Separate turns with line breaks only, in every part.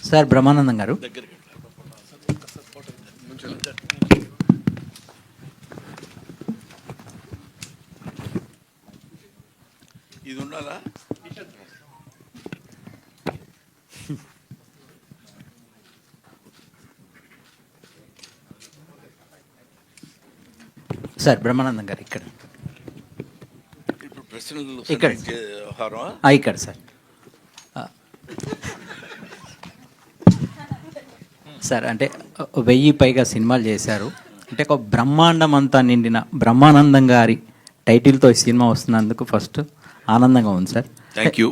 Sir Brahmanandam గారు,
ఇది ఉండాలా?
సార్ బ్రహ్మానందం గారు ఇక్కడ
ఇప్పుడు ప్రశ్నలు
ఇక్కడ.
వ్యవహారమా?
ఇక్కడ సార్. సార్ అంటే 1000 పైగా సినిమాలు చేశారు. అంటే ఒక బ్రహ్మాండం అంతా నిండిన బ్రహ్మానందం గారి టైటిల్తో ఈ సినిమా వస్తున్నందుకు ఫస్ట్ ఆనందంగా ఉంది సార్.
Thank you.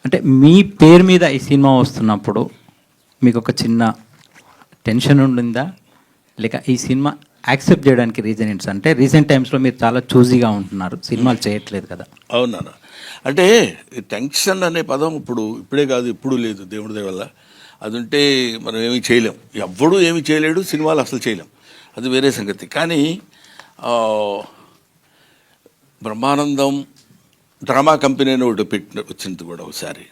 అంటే మీ పేరు మీద ఈ సినిమా వస్తున్నప్పుడు మీకు ఒక చిన్న టెన్షన్ ఉండిందా, లేక ఈ సినిమా యాక్సెప్ట్ చేయడానికి రీజన్ ఏంటి సార్? అంటే రీసెంట్ టైమ్స్లో మీరు చాలా చూజీగా ఉంటున్నారు, సినిమాలు చేయట్లేదు కదా.
అవునా? అంటే టెన్షన్ అనే పదం ఇప్పుడే కాదు, ఎప్పుడూ లేదు. దేవుడి దయ వల్ల అది ఉంటే మనం ఏమీ చేయలేం. ఎవ్వడూ ఏమీ చేయలేడు, సినిమాలు అసలు చేయలేం, అది వేరే సంగతి. కానీ బ్రహ్మానందం డ్రామా కంపెనీ అని ఒకటి వచ్చింది కూడా ఒకసారి.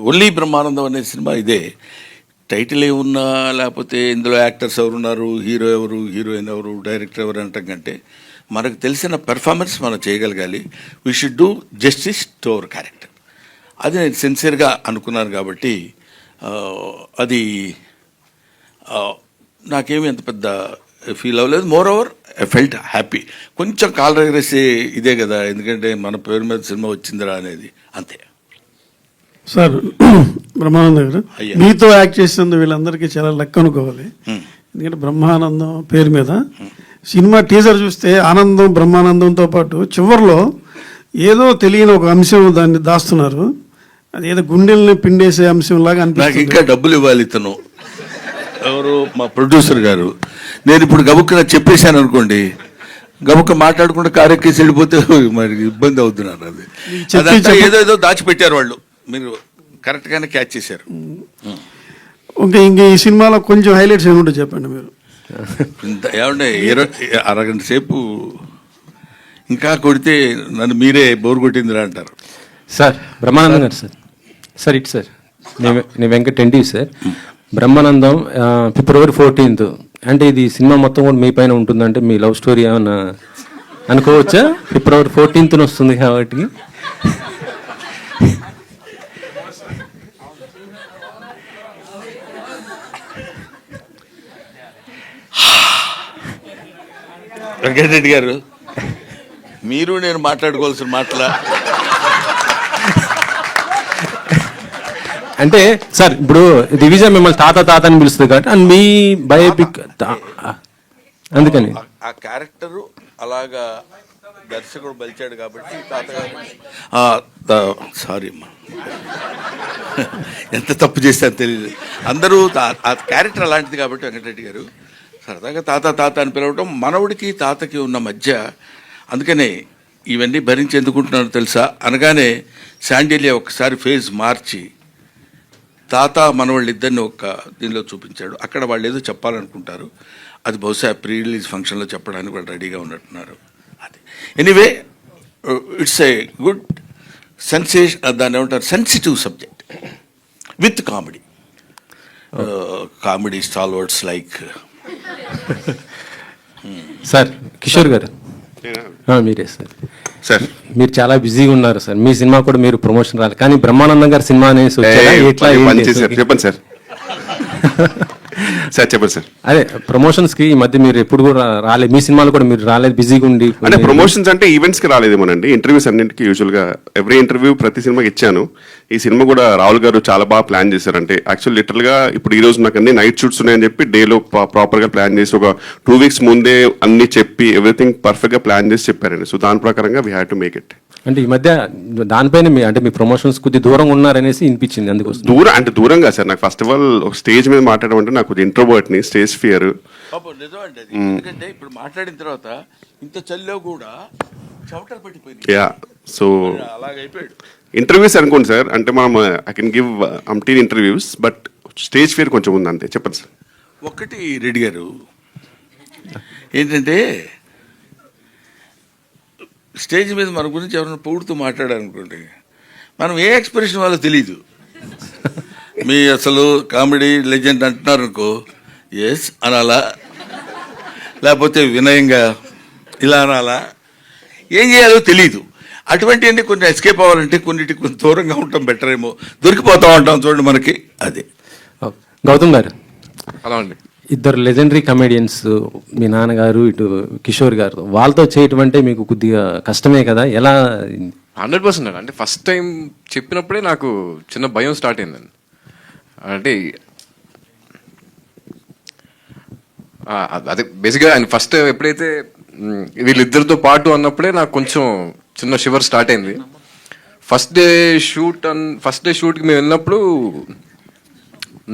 ఓన్లీ బ్రహ్మానందం అనే సినిమా ఇదే. టైటిల్ ఏమున్నా, లేకపోతే ఇందులో యాక్టర్స్ ఎవరున్నారు, హీరో ఎవరు, హీరోయిన్ ఎవరు, డైరెక్టర్ ఎవరు అంటాం కంటే మనకు తెలిసిన పెర్ఫార్మెన్స్ మనం చేయగలగాలి. We should do justice to our character. అది నేను సిన్సియర్గా అనుకున్నాను కాబట్టి అది నాకేమీ అంత పెద్ద ఫీల్ అవ్వలేదు. More over I felt happy. కొంచెం కాలు ఎగరేసే ఇదే కదా, ఎందుకంటే మన పేరు మీద సినిమా వచ్చిందిరా అనేది, అంతే.
సార్ బ్రహ్మానందం గారు, మీతో యాక్ట్ చేసినందుకు వీళ్ళందరికీ చాలా లెక్క అనుకోవాలి. ఎందుకంటే బ్రహ్మానందం పేరు మీద సినిమా టీజర్ చూస్తే ఆనందం బ్రహ్మానందంతో పాటు చివరిలో ఏదో తెలియని ఒక అంశం దాన్ని దాస్తున్నారు. అది ఏదో గుండెల్ని పిండేసే అంశం లాగా అనిపిస్తుంది.
ఇంకా డబ్బులు ఇవ్వాలి ఇతను ఎవరు, మా ప్రొడ్యూసర్ గారు. నేను ఇప్పుడు గబుక్కున చెప్పేశాను అనుకోండి, గబుక్క మాట్లాడుకుంటే కారెక్కేసి వెళ్ళిపోతే మరి ఇబ్బంది అవుతున్నారు. అది ఏదో దాచిపెట్టారు వాళ్ళు, మీరు కరెక్ట్గానే క్యాచ్ చేశారు.
ఇంక ఈ సినిమాలో కొంచెం హైలైట్స్ ఏముంటో చెప్పండి మీరు.
ఏమంటే అరగంట సేపు ఇంకా కొడితే నన్ను మీరే బోర్ కొట్టిందిరా అంటారు.
సార్ బ్రహ్మానందం గారు, సార్ ఇటు సార్, నేను Venkat NT sir. Brahmanandam February 14th. అంటే ఇది సినిమా మొత్తం కూడా మీ పైన ఉంటుందంటే మీ లవ్ స్టోరీ ఏమన్నా అనుకోవచ్చా? February 14th వస్తుంది కాబట్టి.
వెంకటరెడ్డి గారు, మీరు నేను మాట్లాడుకోవాల్సిన మాటలా?
అంటే సార్ ఇప్పుడు దివిజన్ మిమ్మల్ని తాత తాత అని పిలుస్తుంది కాబట్టి అండ్ మీ బయోపిక్ అందుకని
ఆ క్యారెక్టరు అలాగా దర్శకుడు బలిచాడు కాబట్టి తాతగారు. సారీ అమ్మా, ఎంత తప్పు చేస్తాను తెలియదు. అందరూ ఆ క్యారెక్టర్ అలాంటిది కాబట్టి వెంకటరెడ్డి గారు సరదాగా తాత తాత అని పిలవటం మనవుడికి తాతకి ఉన్న మధ్య. అందుకనే ఇవన్నీ భరించి ఎందుకుంటున్నాను తెలుసా? అనగానే శాండిలియా ఒకసారి ఫేజ్ మార్చి తాత మనవాళ్ళు ఇద్దరిని ఒక దీనిలో చూపించాడు. అక్కడ వాళ్ళు ఏదో చెప్పాలనుకుంటారు, అది బహుశా ప్రీ రిలీజ్ ఫంక్షన్లో చెప్పడానికి వాళ్ళు రెడీగా ఉన్నట్టున్నారు. అది anyway it's a good sensation, దాన్ని ఏమంటారు, sensitive subject with comedy. Comedy stalwarts like
sir Kishore గారు. మీరే సార్.
సార్
మీరు చాలా బిజీగా ఉన్నారు సార్, మీ సినిమా కూడా మీరు ప్రమోషన్ రాలి, కానీ బ్రహ్మానందం గారి సినిమా అనేసి
చెప్పండి సార్. సార్ చెప్పండి సార్.
అదే ప్రమోషన్స్ కి ఈ మధ్య మీరు ఎప్పుడు కూడా రాలేదు, మీ సినిమాలు కూడా మీరు రాలేదు, బిజీగా ఉండి.
అంటే ప్రమోషన్స్ అంటే ఈవెంట్స్ కి రాలేదేమోనండి, ఇంటర్వ్యూస్ అన్నింటికి యూజువల్ గా ఎవ్రీ ఇంటర్వ్యూ ప్రతి సినిమాకి ఇచ్చాను. ఈ సినిమా కూడా రాహుల్ గారు చాలా బాగా ప్లాన్ చేశారు. అంటే యాక్చువల్ లిటరల్ గా ఇప్పుడు ఈ రోజు నాకు అన్ని నైట్ షూట్స్ ఉన్నాయని చెప్పి డేలో ప్రాపర్ గా ప్లాన్ చేసి ఒక 2 weeks ముందే అన్ని చెప్పి ఎవ్రీథింగ్ పర్ఫెక్ట్ గా ప్లాన్ చేసి చెప్పారండి. సో దాని ప్రకారంగా we had to make it.
అంటే ఈ మధ్య దానిపైన మీ ప్రమోషన్స్ కొద్ది దూరంగా ఉన్నారనేసి వినిపించింది, అందుకోసం.
దూరంగా సార్, నాకు ఫస్ట్ ఆఫ్ ఆల్ ఒక స్టేజ్ మీద మాట్లాడమంటే నాకు ఇంట్రోవర్ట్ ని, స్టేజ్ ఫియర్.
నిజమండి అది. ఎందుకంటే ఇప్పుడు మాట్లాడిన తర్వాత ఇంత చల్లో కూడా చవటలు పట్టిపోయింది.
యా, సో
అలాగైపోయాడు.
ఇంటర్వ్యూస్ అనుకోండి సార్, అంటే మనం ఐ కెన్ గివ్ అంటీన్ ఇంటర్వ్యూస్, బట్ స్టేజ్ ఫియర్ కొంచెం ఉంది అంతే. చెప్పండి సార్.
ఒకటి రెడ్డి గారు ఏంటంటే, స్టేజ్ మీద మన గురించి ఎవరైనా పొగుడుతూ మాట్లాడారనుకోండి, మనం ఏ ఎక్స్ప్రెషన్ వాళ్ళో తెలీదు. మీ అసలు కామెడీ లెజెండ్ అంటున్నారు అనుకో, ఎస్ అనాలా, లేకపోతే వినయంగా ఇలా అనాలా, ఏం చేయాలో తెలీదు. అటువంటివన్నీ కొన్ని ఎస్కేప్ అవ్వాలంటే కొన్నిటికి కొంచెం దూరంగా ఉంటాం బెటర్ ఏమో, దొరికిపోతూ ఉంటాం చూడండి మనకి అది.
గౌతమ్ గారు,
అలా అండి.
ఇద్దరు లెజెండరీ కమెడియన్స్, మీ నాన్నగారు ఇటు కిషోర్ గారు, వాళ్ళతో చేయటం అంటే మీకు కొద్దిగా కష్టమే కదా, ఎలా?
100% అండి. అంటే ఫస్ట్ టైం చెప్పినప్పుడే నాకు చిన్న భయం స్టార్ట్ అయిందండి. అంటే అదే బేసిక్గా ఆయన ఫస్ట్ ఎప్పుడైతే వీళ్ళిద్దరితో పాటు అన్నప్పుడే నాకు కొంచెం చిన్న షివర్ స్టార్ట్ అయింది. ఫస్ట్ డే షూట్కి మేము వెళ్ళినప్పుడు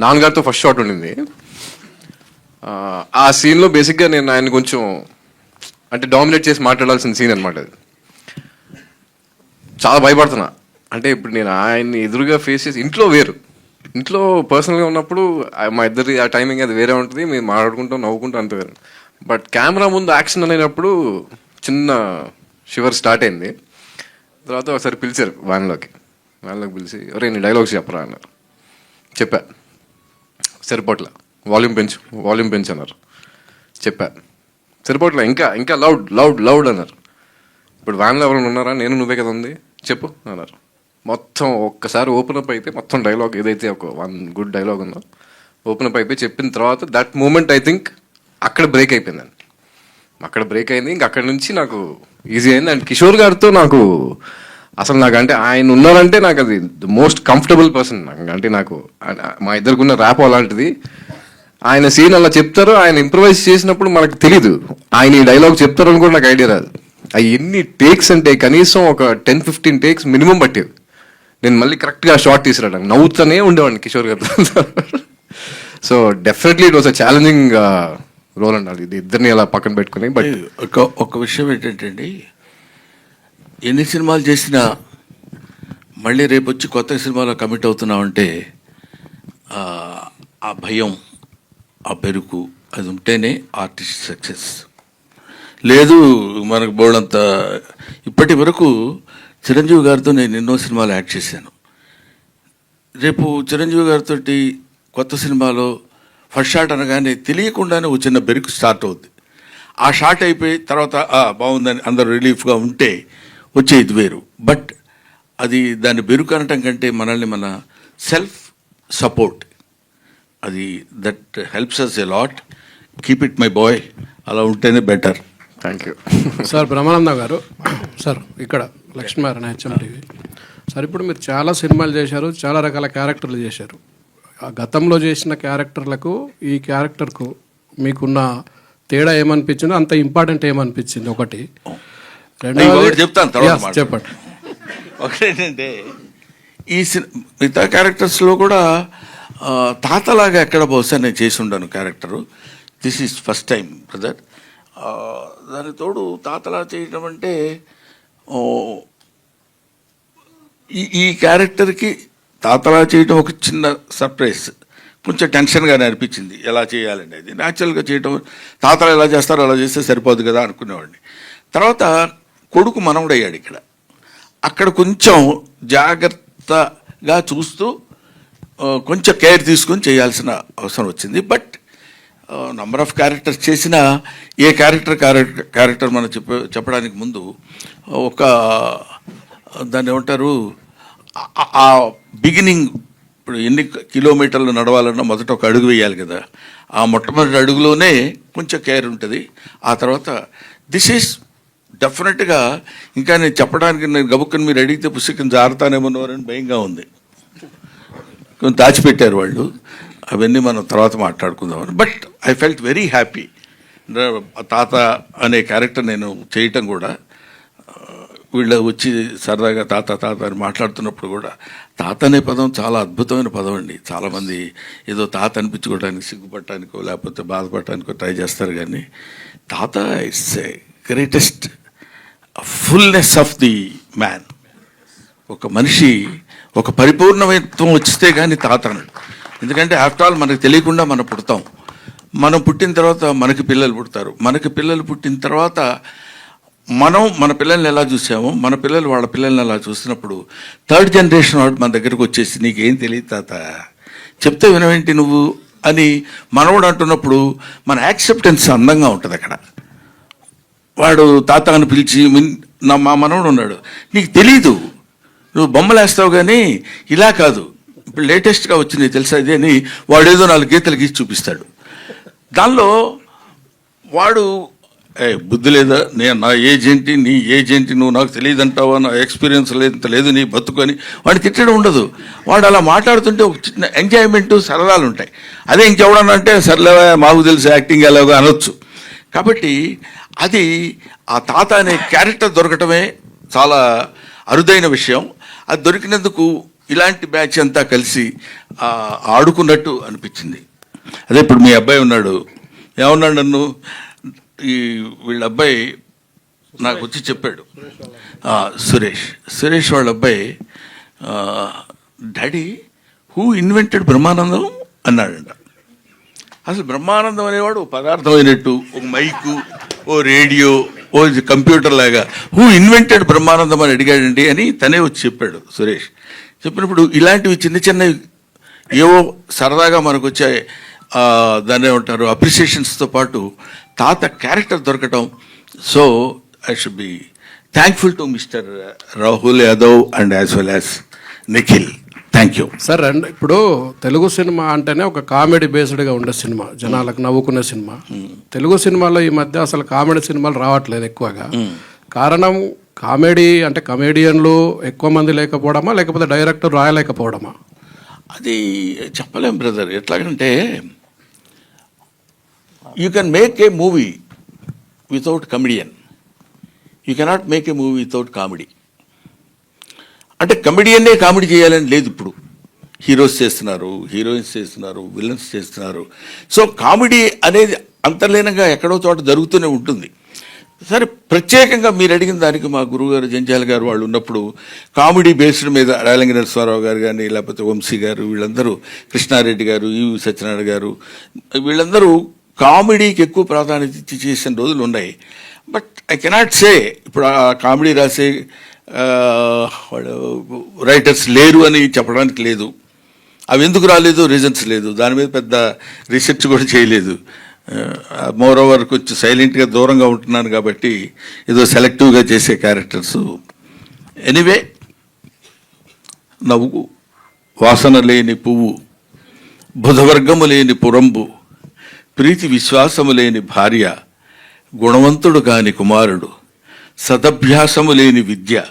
నాన్నగారితో ఫస్ట్ షాట్ ఉండింది. ఆ సీన్లో బేసిక్గా నేను ఆయన కొంచెం అంటే డామినేట్ చేసి మాట్లాడాల్సిన సీన్ అనమాట అది. చాలా భయపడుతున్నా. అంటే ఇప్పుడు నేను ఆయన్ని ఎదురుగా ఫేస్ చేసి ఇంట్లో పర్సనల్గా ఉన్నప్పుడు మా ఇద్దరి ఆ టైమింగ్ అది వేరే ఉంటుంది, మేము మాట్లాడుకుంటాం నవ్వుకుంటాం అంత వేరే. బట్ కెమెరా ముందు యాక్షన్ అనేటప్పుడు చిన్న షివర్ స్టార్ట్ అయింది. తర్వాత ఒకసారి పిలిచారు వ్యాన్లోకి పిలిచి, ఒరే నీ డైలాగ్స్ చెప్పరా అన్నారు. చెప్పా, సరిపోట్ల, వాల్యూమ్ పెంచు అన్నారు. చెప్పా, సరిపోట్ల, ఇంకా లౌడ్ అన్నారు. ఇప్పుడు వ్యాన్లో ఎవరైనా ఉన్నారా, నేను నువ్వే కదా ఉంది, చెప్పు అన్నారు. మొత్తం ఒక్కసారి ఓపెన్ అప్ అయితే మొత్తం డైలాగ్ ఏదైతే ఒక 1 గుడ్ డైలాగ్ ఉందో ఓపెన్ అప్ అయిపోయి చెప్పిన తర్వాత దట్ మూమెంట్ ఐ థింక్ అక్కడ బ్రేక్ అయిపోయిందండి. అక్కడ బ్రేక్ అయింది. ఇంక అక్కడ నుంచి నాకు ఈజీ అయింది. అండ్ కిషోర్ గారితో నాకు అసలు అంటే ఆయన ఉన్నారంటే నాకు అది ద మోస్ట్ కంఫర్టబుల్ పర్సన్. అంటే నాకు మా ఇద్దరికి ఉన్న ర్యాప్ అలాంటిది. ఆయన సీన్ అలా చెప్తారు, ఆయన ఇంప్రవైజ్ చేసినప్పుడు మనకు తెలీదు ఆయన ఈ డైలాగ్ చెప్తారని కూడా నాకు ఐడియా రాదు. అవి ఎన్ని టేక్స్ అంటే కనీసం ఒక 10-15 టేక్స్ మినిమం పట్టేవి. నేను మళ్ళీ కరెక్ట్గా షార్ట్ తీసుకురావడానికి నవ్వుతూనే ఉండేవాడిని కిషోర్ గారితో. So definitely it was a challenging role అండి ఇది, ఇద్దరిని అలా పక్కన పెట్టుకుని. బట్
ఒక విషయం ఏంటంటే అండి, ఎన్ని సినిమాలు చేసినా మళ్ళీ రేపు వచ్చి కొత్త సినిమాలో కమిట్ అవుతున్నామంటే ఆ భయం, ఆ బెరుకు అది ఉంటేనే ఆర్టిస్ట్ సక్సెస్. లేదు మనకు బోర్డంత. ఇప్పటి వరకు చిరంజీవి గారితో నేను ఎన్నో సినిమాలు యాక్ట్ చేశాను. రేపు చిరంజీవి గారితో కొత్త సినిమాలో ఫస్ట్ షాట్ అనగానే తెలియకుండానే ఒక చిన్న బెరుకు స్టార్ట్ అవుద్ది. ఆ షాట్ అయిపోయి తర్వాత బాగుందని అందరూ రిలీఫ్గా ఉంటే వచ్చే ఇది వేరు. బట్ అది దాన్ని బెరుకు అనటం కంటే మనల్ని మన సెల్ఫ్ సపోర్ట్, అది that helps us a lot. Keep it my boy, అలా ఉంటేనే better.
Thank you
sir. Brahmananda గారు సార్, ఇక్కడ లక్ష్మీనారాయణ హెచ్ఎం టీవీ సార్. ఇప్పుడు మీరు చాలా సినిమాలు చేశారు, చాలా రకాల క్యారెక్టర్లు చేశారు. గతంలో చేసిన క్యారెక్టర్లకు ఈ క్యారెక్టర్కు మీకున్న తేడా ఏమనిపించిందో, అంత ఇంపార్టెంట్ ఏమనిపించింది? ఒకటి.
చెప్తాను తర్వాత
చెప్పండి.
ఒకటేంటంటే ఈ మిగతా క్యారెక్టర్స్లో కూడా తాతలాగా ఎక్కడ బహుశా నేను చేసి ఉండను character. This is first time brother. దాని తోడు తాతలా చేయడం అంటే ఈ క్యారెక్టర్కి తాతలా చేయడం ఒక చిన్న సర్ప్రైజ్. కొంచెం టెన్షన్గానే అనిపించింది ఎలా చేయాలండి. అది న్యాచురల్గా చేయడం, తాతలు ఎలా చేస్తారో అలా చేస్తే సరిపోదు కదా అనుకునేవాడిని. తర్వాత కొడుకు మనవడయ్యాడు ఇక్కడ. అక్కడ కొంచెం జాగ్రత్తగా చూస్తూ కొంచెం కేర్ తీసుకొని చేయాల్సిన అవసరం వచ్చింది. బట్ నంబర్ ఆఫ్ క్యారెక్టర్స్ చేసిన ఏ క్యారెక్టర్ మనం చెప్పడానికి ముందు ఒక దాన్ని ఏమంటారు, ఆ బిగినింగ్. ఇప్పుడు ఎన్ని కిలోమీటర్లు నడవాలన్నా మొదట ఒక అడుగు వేయాలి కదా. ఆ మొట్టమొదటి అడుగులోనే కొంచెం కేర్ ఉంటుంది. ఆ తర్వాత దిస్ ఈజ్ డెఫినెట్గా, ఇంకా నేను చెప్పడానికి నేను గబుక్కని మీరు అడిగితే పుస్తకం జారుతానేమోనని భయంగా ఉంది. కొంచెం దాచిపెట్టారు వాళ్ళు, అవన్నీ మనం తర్వాత మాట్లాడుకుందామని. But I felt very happy. తాత అనే క్యారెక్టర్ నేను చేయటం కూడా, వీళ్ళు వచ్చి సరదాగా తాత తాత అని మాట్లాడుతున్నప్పుడు కూడా, తాత అనే పదం చాలా అద్భుతమైన పదం అండి. చాలామంది ఏదో తాత అనిపించుకోవడానికి సిగ్గుపడటానికో లేకపోతే బాధపడటానికో ట్రై చేస్తారు, కానీ తాత it's a greatest fullness of the man. ఒక మనిషి ఒక పరిపూర్ణమైత్వం వచ్చితే కానీ తాత అన్నాడు. ఎందుకంటే ఆఫ్టర్ ఆల్ మనకు తెలియకుండా మనం పుడతాం. మనం పుట్టిన తర్వాత మనకి పిల్లలు పుడతారు. మనకి పిల్లలు పుట్టిన తర్వాత మనం మన పిల్లల్ని ఎలా చూసామో మన పిల్లలు వాళ్ళ పిల్లల్ని ఎలా చూసినప్పుడు థర్డ్ జనరేషన్ వాడు మన దగ్గరకు వచ్చేసి నీకేం తెలియదు తాత, చెప్తే వినవేంటి నువ్వు అని మనవడు అంటున్నప్పుడు మన యాక్సెప్టెన్స్ అందంగా ఉంటుంది అక్కడ. వాడు తాత అని పిలిచి మా మనవడు ఉన్నాడు, నీకు తెలీదు, నువ్వు బొమ్మలేస్తావు కానీ ఇలా కాదు, ఇప్పుడు లేటెస్ట్గా వచ్చింది తెలుసా ఇది అని వాడు ఏదో 4 గీతలు గీసి చూపిస్తాడు. దానిలో వాడు బుద్ధి లేదా, నా ఏజ్ ఏంటి, నీ ఏజ్ ఏంటి, నువ్వు నాకు తెలియదు అంటావా, నా ఎక్స్పీరియన్స్ లేదు నీ బతుకొని వాడు తిట్టడం ఉండదు. వాడు అలా మాట్లాడుతుంటే ఒక చిన్న ఎంజాయ్మెంట్, సరదాలు ఉంటాయి. అదే ఇంకెవడన్నా అంటే సర్లే మాకు తెలుసు యాక్టింగ్ ఎలాగో అనొచ్చు. కాబట్టి అది ఆ తాత అనే క్యారెక్టర్ దొరకటమే చాలా అరుదైన విషయం. అది దొరికినందుకు ఇలాంటి బ్యాచ్ అంతా కలిసి ఆడుకున్నట్టు అనిపించింది. అదే ఇప్పుడు మీ అబ్బాయి ఉన్నాడు, ఏమన్నాడు నన్ను, వీళ్ళ అబ్బాయి నాకు వచ్చి చెప్పాడు, సురేష్ వాళ్ళ అబ్బాయి, డాడీ హూ ఇన్వెంటెడ్ బ్రహ్మానందం అన్నాడంట. అసలు బ్రహ్మానందం అనేవాడు పదార్థం అయినట్టు, ఒక మైకు, ఓ రేడియో, ఓ కంప్యూటర్ లాగా హూ ఇన్వెంటెడ్ బ్రహ్మానందం అని అడిగాడండి అని తనే వచ్చి చెప్పాడు సురేష్. చెప్పినప్పుడు ఇలాంటివి చిన్న చిన్నవి ఏవో సరదాగా మనకు వచ్చాయి, దాన్ని ఏమంటారు అప్రిసియేషన్స్తో పాటు తాత క్యారెక్టర్ దొరకటం. So I should be thankful to mister Rahul Yadav and as well as Nikhil. Thank you
sir. And ఇప్పుడు తెలుగు సినిమా అంటేనే ఒక కామెడీ బేస్డ్గా ఉండే సినిమా, జనాలకు నవ్వుకునే సినిమా. తెలుగు సినిమాలో ఈ మధ్య అసలు కామెడీ సినిమాలు రావట్లేదు ఎక్కువగా. కారణం కామెడీ అంటే కమెడియన్లు ఎక్కువ మంది లేకపోవడమా, లేకపోతే డైరెక్టర్ రాయలేకపోవడమా?
అది చెప్పలేం బ్రదర్. ఎట్లాగంటే you can make a movie without comedian, you cannot make a movie without comedy. అంటే కమెడియన్నే కామెడీ చేయాలని లేదు. ఇప్పుడు హీరోస్ చేస్తున్నారు, హీరోయిన్స్ చేస్తున్నారు, విలన్స్ చేస్తున్నారు. సో కామెడీ అనేది అంతర్లీనంగా ఎక్కడో చోట జరుగుతూనే ఉంటుంది. సరే, ప్రత్యేకంగా మీరు అడిగిన దానికి మా గురువుగారు జంజాల గారు వాళ్ళు ఉన్నప్పుడు కామెడీ బేస్డ్ మీద రాయలంగి నరసింహారావు గారు కానీ, లేకపోతే వంశీ గారు, వీళ్ళందరూ, కృష్ణారెడ్డి గారు, ఈవి సత్యనారాయణ గారు, వీళ్ళందరూ కామెడీకి ఎక్కువ ప్రాధాన్యత ఇచ్చి చేసిన రోజులు ఉన్నాయి. బట్ ఐ కెనాట్ సే ఇప్పుడు ఆ కామెడీ రాసే వాళ్ళు రైటర్స్ లేరు అని చెప్పడానికి లేదు. అవి ఎందుకు రాలేదు, రీజన్స్ లేదు. దాని మీద పెద్ద రీసెర్చ్ కూడా చేయలేదు. మోర్ ఓవర్ కొంచెం సైలెంట్గా దూరంగా ఉంటున్నాను కాబట్టి ఏదో సెలెక్టివ్గా చేసే క్యారెక్టర్స్. ఎనీవే, నవ్వు వాసన లేని పువ్వు, బుధవర్గము లేని పురంబు, ప్రీతి విశ్వాసము లేని భార్య, గుణవంతుడు కాని కుమారుడు, సదభ్యాసము లేని విద్య,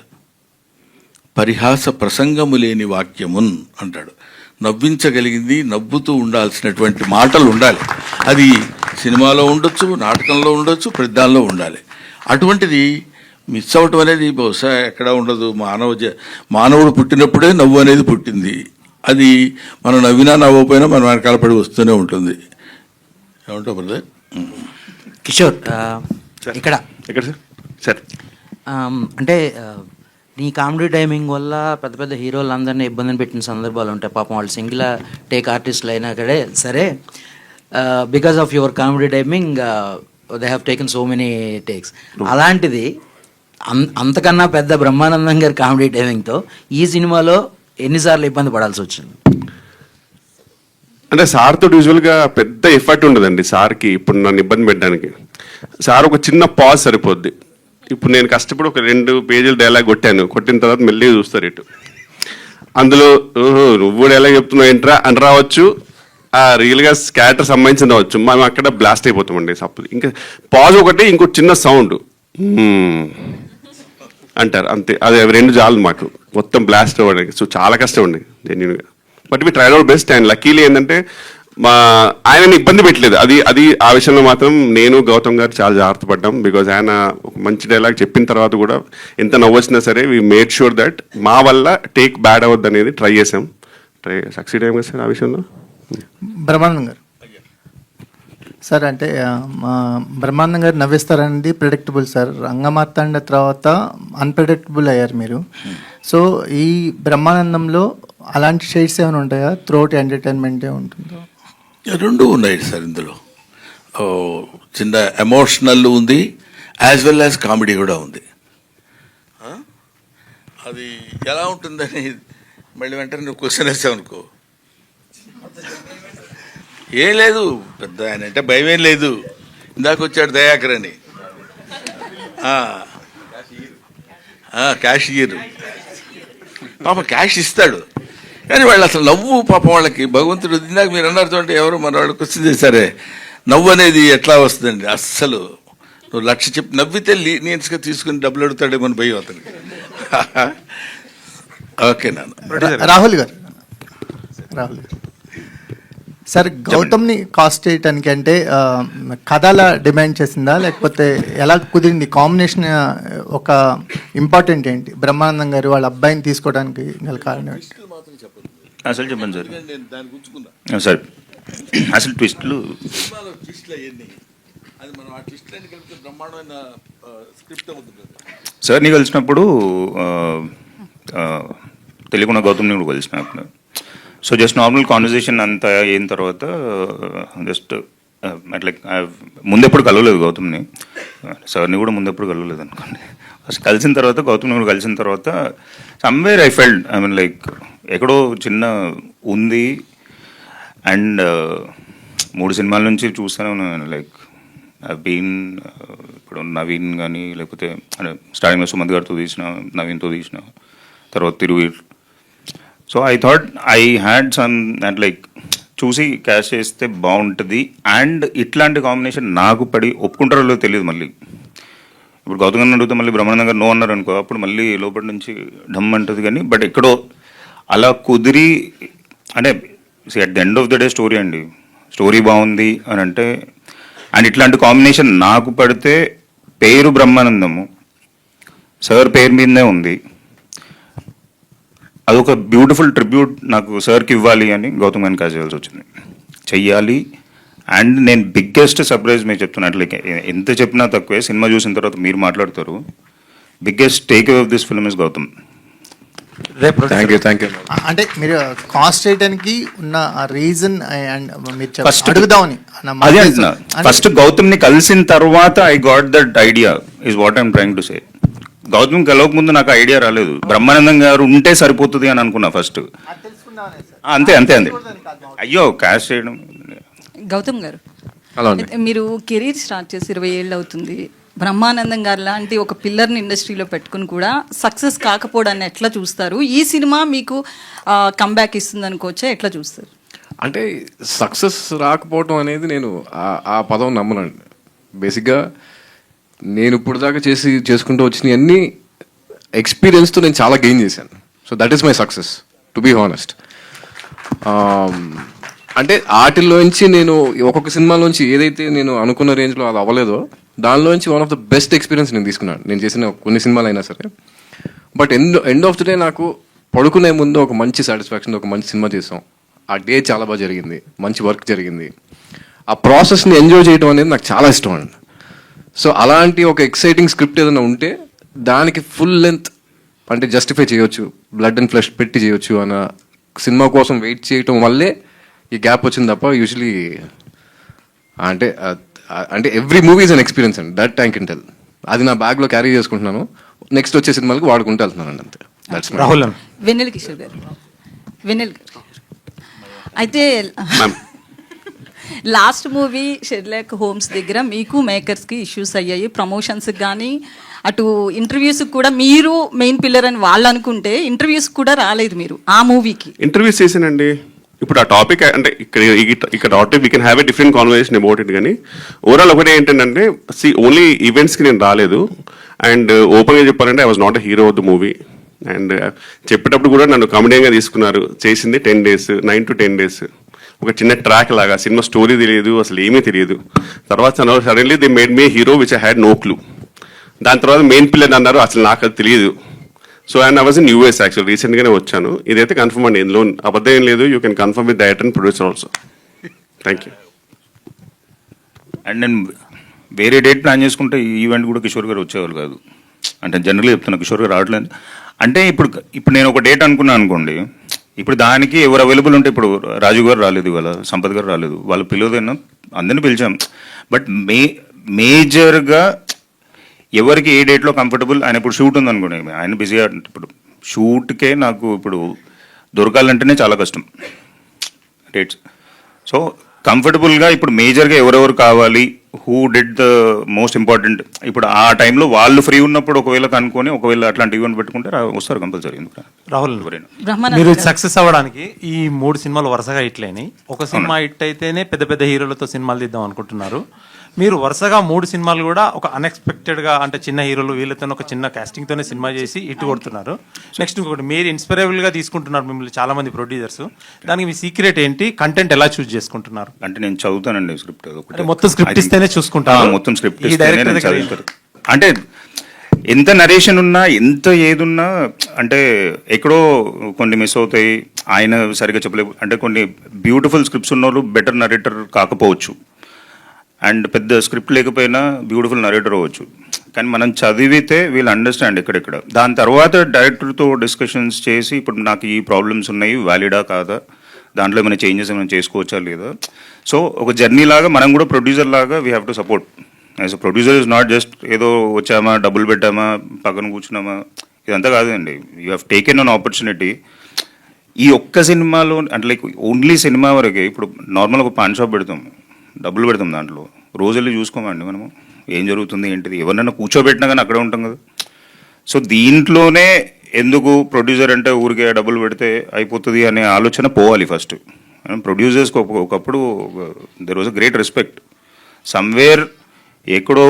పరిహాస ప్రసంగము లేని వాక్యమున్ అంటాడు. నవ్వించగలిగింది, నవ్వుతూ ఉండాల్సినటువంటి మాటలు ఉండాలి. అది సినిమాలో ఉండొచ్చు, నాటకంలో ఉండొచ్చు, ప్రతిదానిలో ఉండాలి. అటువంటిది మిస్ అవటం అనేది బహుశా ఎక్కడా ఉండదు. మానవుడు పుట్టినప్పుడే నవ్వు అనేది పుట్టింది. అది మనం నవ్వినా నవ్వకపోయినా మన వెనకాల పడి వస్తూనే ఉంటుంది. ఏమంటావు బ్రదర్?
కిషోర్, ఇక్కడ
సార్ సార్
అంటే నీ కామెడీ టైమింగ్ వల్ల పెద్ద పెద్ద హీరోలు అందరినీ ఇబ్బందిని పెట్టిన సందర్భాలు ఉంటాయి. పాపం వాళ్ళు సింగిల్ టేక్ ఆర్టిస్టులు అయినా కడే సరే, because of your comedy timing they have taken so many takes. అలాంటిది అంతకన్నా పెద్ద బ్రహ్మానందం గారి కామెడీ టైమింగ్తో ఈ సినిమాలో ఎన్నిసార్లు ఇబ్బంది పడాల్సి వచ్చింది?
అంటే సార్తో యూజువల్గా పెద్ద ఎఫర్ట్ ఉండదండి సార్కి ఇప్పుడు నన్ను ఇబ్బంది పెట్టడానికి. సార్ ఒక చిన్న పాజ్ సరిపోద్ది. ఇప్పుడు నేను కష్టపడి ఒక 2 పేజీల డైలాగ్ కొట్టిన తర్వాత మెల్లిగా చూస్తారు ఇటు. అందులో నువ్వు డైలాగ్ చెప్తున్నావు ఏంట్రా అని రావచ్చు, రియల్గా క్యారెక్టర్ సంబంధించిన రావచ్చు. మనం అక్కడ బ్లాస్ట్ అయిపోతామండి సపోజ్. ఇంకా పాజ్ ఒకటి, ఇంకో చిన్న సౌండ్ అంటారు అంతే. అది 2 చాలు మాకు మొత్తం బ్లాస్ట్ అవ్వడానికి. సో చాలా కష్టం అండి జెన్యూన్గా. But we tried our best. And luckily ఏంటంటే ఆయనని ఇబ్బంది పెట్టలేదు. అది ఆ విషయంలో మాత్రం నేను గౌతమ్ గారు చాలా జాగ్రత్త పడ్డాం. బికాజ్ ఆయన ఒక మంచి డైలాగ్ చెప్పిన తర్వాత కూడా ఎంత నవ్వొచ్చినా సరే వి మేడ్ షూర్ దట్ మా వల్ల టేక్ బ్యాడ్ అవ్వద్దు అనేది ట్రై చేసాం. సక్సీడ్ అయ్యాం కదా సార్ ఆ విషయంలో.
బ్రహ్మానందం గారు సార్, అంటే మా బ్రహ్మానందం గారు నవ్విస్తారనేది ప్రిడిక్టబుల్ సార్. రంగమార్తాండ తర్వాత అన్ప్రిడిక్టబుల్ అయ్యారు మీరు. సో ఈ బ్రహ్మానందంలో అలాంటి షేడ్స్ ఏమైనా ఉంటాయా? త్రోట్ ఎంటర్టైన్మెంటే ఉంటుందో?
2 ఉన్నాయి సార్ ఇందులో. చిన్న ఎమోషనల్ ఉంది, యాజ్ వెల్ యాజ్ కామెడీ కూడా ఉంది. అది ఎలా ఉంటుందని మళ్ళీ వెంటనే నువ్వు క్వశ్చన్ వేసావు అనుకో, ఏం లేదు, పెద్ద ఆయన అంటే భయం ఏం లేదు. ఇందాక వచ్చాడు దయాకర్ అని, క్యాషియర్, పాప క్యాష్ ఇస్తాడు. కానీ వాళ్ళు అసలు నవ్వు పాపం వాళ్ళకి భగవంతుడు, ఇందాక మీరు అన్నారు చూడండి, ఎవరు మన వాళ్ళు క్వశ్చన్ చేశారే, నవ్వు అనేది ఎట్లా వస్తుందండి. అస్సలు నువ్వు 1,00,000 చెప్పి నవ్వితే లీనియన్స్గా తీసుకుని డబ్బులు అడుగుతాడేమో భయం అతనికి. ఓకే నాన్న.
రాహుల్ గారు సార్, గౌతమ్ని కాస్ట్ చేయటానికి అంటే కథల డిమాండ్ చేసిందా, లేకపోతే ఎలా కుదిరింది కాంబినేషన్? ఒక ఇంపార్టెంట్ ఏంటి బ్రహ్మానందం గారు వాళ్ళ అబ్బాయిని తీసుకోవడానికి గల కారణం ఏంటి?
అసలు చెప్పండి సార్. సార్ అసలు ట్విస్ట్లు సార్ని కలిసినప్పుడు తెలియకుండా గౌతమ్ని కూడా కలిసినప్పుడు, సో జస్ట్ నార్మల్ కాన్వర్జేషన్ అంతా అయిన తర్వాత జస్ట్ అట్లా ముందెప్పుడు కలవలేదు గౌతమ్ని, సార్ని కూడా ముందెప్పుడు కలవలేదు అనుకోండి. ఫస్ట్ కలిసిన తర్వాత గౌతమ్ని కూడా కలిసిన తర్వాత somewhere I felt, I mean like ఎక్కడో చిన్న ఉంది. అండ్ 3 సినిమాల నుంచి చూస్తూనే ఉన్నాను, లైక్ బీన్ ఇప్పుడు నవీన్ కానీ, లేకపోతే స్టార్టింగ్లో సుమంత్ గారితో తీసిన, నవీన్తో తీసిన, తర్వాత Thiruveer. So I thought I had some that like చూసి క్యాష్ చేస్తే బాగుంటుంది. అండ్ ఇట్లాంటి కాంబినేషన్ నాకు పడి ఒప్పుకుంటారో లేదో తెలియదు. మళ్ళీ ఇప్పుడు గౌతమ్ గారిని అడిగితే మళ్ళీ బ్రహ్మానందం గారు నో అన్నారు అనుకో, అప్పుడు మళ్ళీ లోపల నుంచి ఢమ్ అంటుంది. కానీ బట్ ఎక్కడో అలా కుదిరి, అంటే at the end of the day story అండి, స్టోరీ బాగుంది అని అంటే, అండ్ ఇట్లాంటి కాంబినేషన్ నాకు పడితే, పేరు బ్రహ్మానందము సార్ పేరు మీదనే ఉంది, అదొక బ్యూటిఫుల్ ట్రిబ్యూట్ నాకు సార్కి ఇవ్వాలి అని గౌతమ్ గారిని కాల్ చేయాల్సి వచ్చింది, చెయ్యాలి. అండ్ నేను బిగ్గెస్ట్ సర్ప్రైజ్ మీకు చెప్తున్నట్లు, ఎంత చెప్పినా తక్కువే. సినిమా చూసిన తర్వాత మీరు మాట్లాడతారు, biggest take away of this film is Gautam.
Thank you.
అంటే మీరు కాస్ట్ చేయడానికి ఉన్న రీజన్ అండ్ మీరు
First-
అడుగుదామని
అదే అంటున్నా, ఫస్ట్ గౌతమ్ని కలిసిన తర్వాత I got that idea is what I'm trying to say. Gautam కలవక ముందు నాకు ఐడియా రాలేదు, బ్రహ్మానందం గారు ఉంటే సరిపోతుంది అని అనుకున్నా ఫస్ట్. అంతే అంతే అంతే. అయ్యో క్యాష్ చేయడం.
గౌతమ్ గారు,
అలా అండి.
మీరు కెరీర్ స్టార్ట్ చేసి 20 ఏళ్ళు అవుతుంది. బ్రహ్మానందం గారు లాంటి ఒక పిల్లర్ని ఇండస్ట్రీలో పెట్టుకుని కూడా సక్సెస్ కాకపోవడాన్ని ఎట్లా చూస్తారు? ఈ సినిమా మీకు కంబ్యాక్ ఇస్తుంది అనుకోవచ్చా, ఎట్లా చూస్తారు?
అంటే సక్సెస్ రాకపోవటం అనేది నేను ఆ పదం నమ్మనండి. బేసిక్గా నేను ఇప్పుడు దాకా చేసుకుంటూ వచ్చిన అన్ని ఎక్స్పీరియన్స్తో నేను చాలా గెయిన్ చేశాను. So that is my success, to be honest. అంటే వాటిల్లోంచి నేను ఒక్కొక్క సినిమాలోంచి ఏదైతే నేను అనుకున్న రేంజ్లో అది అవ్వలేదో, దానిలోంచి one of the best experience నేను తీసుకున్నాను, నేను చేసిన కొన్ని సినిమాలు అయినా సరే. But end of the day నాకు పడుకునే ముందు ఒక మంచి సాటిస్ఫాక్షన్, ఒక మంచి సినిమా చేసాం, ఆ డే చాలా బాగా జరిగింది, మంచి వర్క్ జరిగింది, ఆ ప్రాసెస్ని ఎంజాయ్ చేయడం అనేది నాకు చాలా ఇష్టం అండి. సో అలాంటి ఒక ఎక్సైటింగ్ స్క్రిప్ట్ ఏదైనా ఉంటే దానికి ఫుల్ లెంత్ అంటే జస్టిఫై చేయొచ్చు, బ్లడ్ అండ్ ఫ్లెష్ పెట్టి చేయొచ్చు అన్న సినిమా కోసం వెయిట్ చేయటం వల్లే ఈ గ్యాప్ వచ్చింది తప్ప యూజువలీ అంటే every movie is an experience అండి, దట్ ఐ కెన్ టెల్. అది నా బ్యాగ్లో క్యారీ చేసుకుంటున్నాను, నెక్స్ట్ వచ్చే సినిమాలకు వాడుకుంటూ వెళ్తున్నాను అంతే. దట్స్
రాహుల్
వెన్నెల కిషోర్ గారు, వెన్నెల అయితే లాస్ట్ మూవీ షెర్లాక్ హోమ్స్ దగ్గర మీకు మేకర్స్కి ఇష్యూస్ అయ్యాయి, ప్రమోషన్స్కి కానీ అటు ఇంటర్వ్యూస్కి కూడా. మీరు మెయిన్ పిల్లర్ అని వాళ్ళు అనుకుంటే ఇంటర్వ్యూస్ కూడా రాలేదు మీరు ఆ మూవీకి.
ఇంటర్వ్యూస్ చేశానండి. ఇప్పుడు ఆ టాపిక్ అంటే ఇక్కడ topic we can have a different conversation about it. కానీ ఓవరాల్ ఒకటే ఏంటంటే, ఓన్లీ ఈవెంట్స్కి నేను రాలేదు. అండ్ ఓపెన్గా చెప్పాలంటే I was not a hero of the movie. And చెప్పేటప్పుడు కూడా నన్ను కామెడీగా తీసుకున్నారు. చేసింది 10 days, 9 to 10 days, ఒక చిన్న ట్రాక్ లాగా. సినిమా స్టోరీ తెలియదు, అసలు ఏమీ తెలియదు. తర్వాత suddenly they made me hero which I had no clue. దాని తర్వాత మెయిన్ పిల్లర్ అన్నారు, అసలు నాకు అది తెలియదు. So and I was in US actual, రీసెంట్గానే వచ్చాను. ఇదైతే కన్ఫర్మ్ అండి, ఇందులో అబద్ధం ఏం లేదు. You can confirm with director and producer also. Thank you.
And నేను వేరే డేట్ ప్లాన్ చేసుకుంటే ఈ ఈవెంట్ కూడా కిషోర్ గారు వచ్చేవాళ్ళు కాదు. అంటే జనరల్గా చెప్తున్నా, కిషోర్ గారు రావట్లేదు. అంటే ఇప్పుడు నేను ఒక డేట్ అనుకున్నాను అనుకోండి, ఇప్పుడు దానికి ఎవరు అవైలబుల్ ఉంటే, ఇప్పుడు రాజు గారు రాలేదు, ఇవాళ సంపత్ గారు రాలేదు, వాళ్ళు పిలవదైనా అందరినీ పిలిచాం. బట్ మేజర్గా ఎవరికి ఏ డేట్లో కంఫర్టబుల్, ఆయన ఇప్పుడు షూట్ ఉంది అనుకోండి, ఆయన బిజీ. ఇప్పుడు షూట్కే నాకు ఇప్పుడు దొరకాలంటేనే చాలా కష్టం డేట్స్. సో కంఫర్టబుల్గా ఇప్పుడు మేజర్గా ఎవరెవరు కావాలి, who did the most important, ఇప్పుడు ఆ టైంలో వాళ్ళు ఫ్రీ ఉన్నప్పుడు ఒకవేళ కనుక్కొని ఒకవేళ అట్లాంటి ఈవెంట్ పెట్టుకుంటే వస్తారు కంపల్సరీ. ఎందుకు
రాహుల్,
ఎవరైనా
బ్రహ్మానందం
మీరు
గారు.
సక్సెస్ అవ్వడానికి ఈ 3 సినిమాలు వరుసగా హిట్లేని, ఒక సినిమా హిట్ అయితేనే పెద్ద పెద్ద హీరోలతో సినిమాలు తీద్దాం అనుకుంటున్నారు. మీరు వరుసగా 3 సినిమాలు కూడా ఒక అన్ఎక్స్పెక్టెడ్ గా, అంటే చిన్న హీరోలు వీళ్ళతో ఒక చిన్న కాస్టింగ్ తోనే సినిమా చేసి ఇటు కొడుతున్నారు. నెక్స్ట్ ఇంకొకటి, మీరు ఇన్స్పైరబుల్ గా తీసుకుంటున్నారు మిమ్మల్ని చాలా మంది ప్రొడ్యూసర్స్. దానికి మీ సీక్రెట్ ఏంటి? కంటెంట్ ఎలా చూస్ చేసుకుంటున్నారు?
అంటే నేను చదువుతానండి స్క్రిప్ట్,
అంటే మొత్తం స్క్రిప్ట్ ఇస్తేనే చూసుకుంటారు?
మొత్తం స్క్రిప్ట్
ఈ
ఇస్తేనే
డైరెక్టర్
నేను
దగ్గర
చదువుతాను. అంటే ఎంత నరేషన్ ఉన్నా, ఎంత ఏదున్నా, అంటే ఎక్కడో కొన్ని మిస్ అవుతాయి, ఆయన సరిగ్గా చెప్పలేవు. అంటే కొన్ని బ్యూటిఫుల్ స్క్రిప్ట్స్ ఉన్న వాళ్ళు బెటర్ నరేటర్ కాకపోవచ్చు, అండ్ పెద్ద స్క్రిప్ట్ లేకపోయినా బ్యూటిఫుల్ నరేటర్ అవ్వచ్చు. కానీ మనం చదివితే వీళ్ళు అండర్స్టాండ్ ఎక్కడెక్కడ. దాని తర్వాత డైరెక్టర్తో డిస్కషన్స్ చేసి, ఇప్పుడు నాకు ఈ ప్రాబ్లమ్స్ ఉన్నాయి, వ్యాలిడా కాదా, దాంట్లో ఏమైనా చేంజెస్ ఏమైనా చేసుకోవచ్చా లేదా. సో ఒక జర్నీ లాగా మనం కూడా ప్రొడ్యూసర్ లాగా we have to support. As a producer is not just ఏదో వచ్చామా, డబ్బులు పెట్టామా, పక్కన కూర్చున్నామా, ఇదంతా కాదండి. You have taken an opportunity. ఈ ఒక్క సినిమాలో అంటే లైక్ ఓన్లీ సినిమా వరకే. ఇప్పుడు నార్మల్ ఒక పాన్ షాప్ పెడతాం, డబ్బులు పెడతాం, దాంట్లో రోజు వెళ్ళి చూసుకోమండి మనము ఏం జరుగుతుంది ఏంటిది. ఎవరినైనా కూర్చోబెట్టినా కానీ అక్కడే ఉంటాం కదా. సో దీంట్లోనే ఎందుకు ప్రొడ్యూసర్ అంటే ఊరికే డబ్బులు పెడితే అయిపోతుంది అనే ఆలోచన పోవాలి ఫస్ట్. ప్రొడ్యూసర్స్కి ఒకప్పుడు there was a great respect. Somewhere ఎక్కడో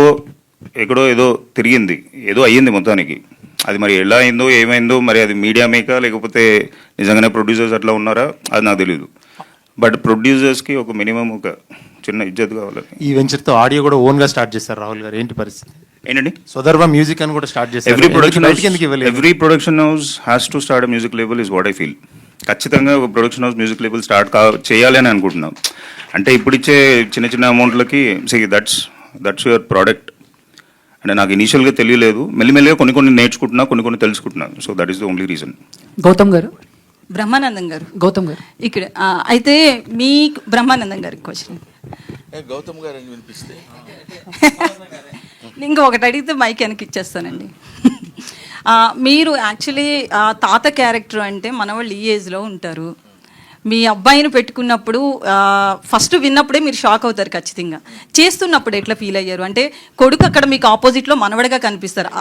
ఏదో తిరిగింది, ఏదో అయ్యింది మొత్తానికి. అది మరి ఎలా అయిందో ఏమైందో, మరి అది మీడియా మేకా లేకపోతే నిజంగానే ప్రొడ్యూసర్స్ అట్లా ఉన్నారా అది నాకు తెలియదు. బట్ ప్రొడ్యూసర్స్కి ఒక మినిమం ఒక చిన్న ఇజ్జత్ కావాలి.
ఈ వెంచర్ తో ఆడియో కూడా ఓన్ గా స్టార్ట్ చేస్తారు రాహుల్ గారు, ఏంటి పరిస్థితి?
ఏంటండి,
సుదర్భ మ్యూజిక్ అని కూడా స్టార్ట్ చేస్తారు.
Every production house has to start music label is what I feel. ఖచ్చితంగా ఒక production house music label start చేయాలి అని అనుకుంటున్నాం. అంటే ఇప్పుడు ఇచ్చే చిన్న చిన్న అమౌంట్లకి దట్స్ యువర్ ప్రోడక్ట్. అంటే నాకు ఇనీషియల్గా తెలియలేదు, మెల్లిమెల్లిగా కొన్ని నేర్చుకుంటున్నా, కొన్ని తెలుసుకుంటున్నాను. So that is the only reason.
Gautam garu, Brahmanandam గారు,
గౌతమ్ గారు
ఇక్కడ అయితే మీ బ్రహ్మానందం గారికి క్వశ్చన్.
గౌతమ్ గారు అని వినిపిస్తే
ఇంకా ఒకటి అడిగితే మైక్ వెనక్కి ఇచ్చేస్తానండి. మీరు యాక్చువల్లీ తాత క్యారెక్టర్ అంటే మనవాళ్ళు ఈ ఏజ్లో ఉంటారు. మీ అబ్బాయిని పెట్టుకున్నప్పుడు ఫస్ట్ విన్నప్పుడే మీరు షాక్ అవుతారు ఖచ్చితంగా. చేస్తున్నప్పుడు ఎట్లా ఫీల్ అయ్యారు? అంటే కొడుకు అక్కడ మీకు ఆపోజిట్లో మనవడగా కనిపిస్తారు.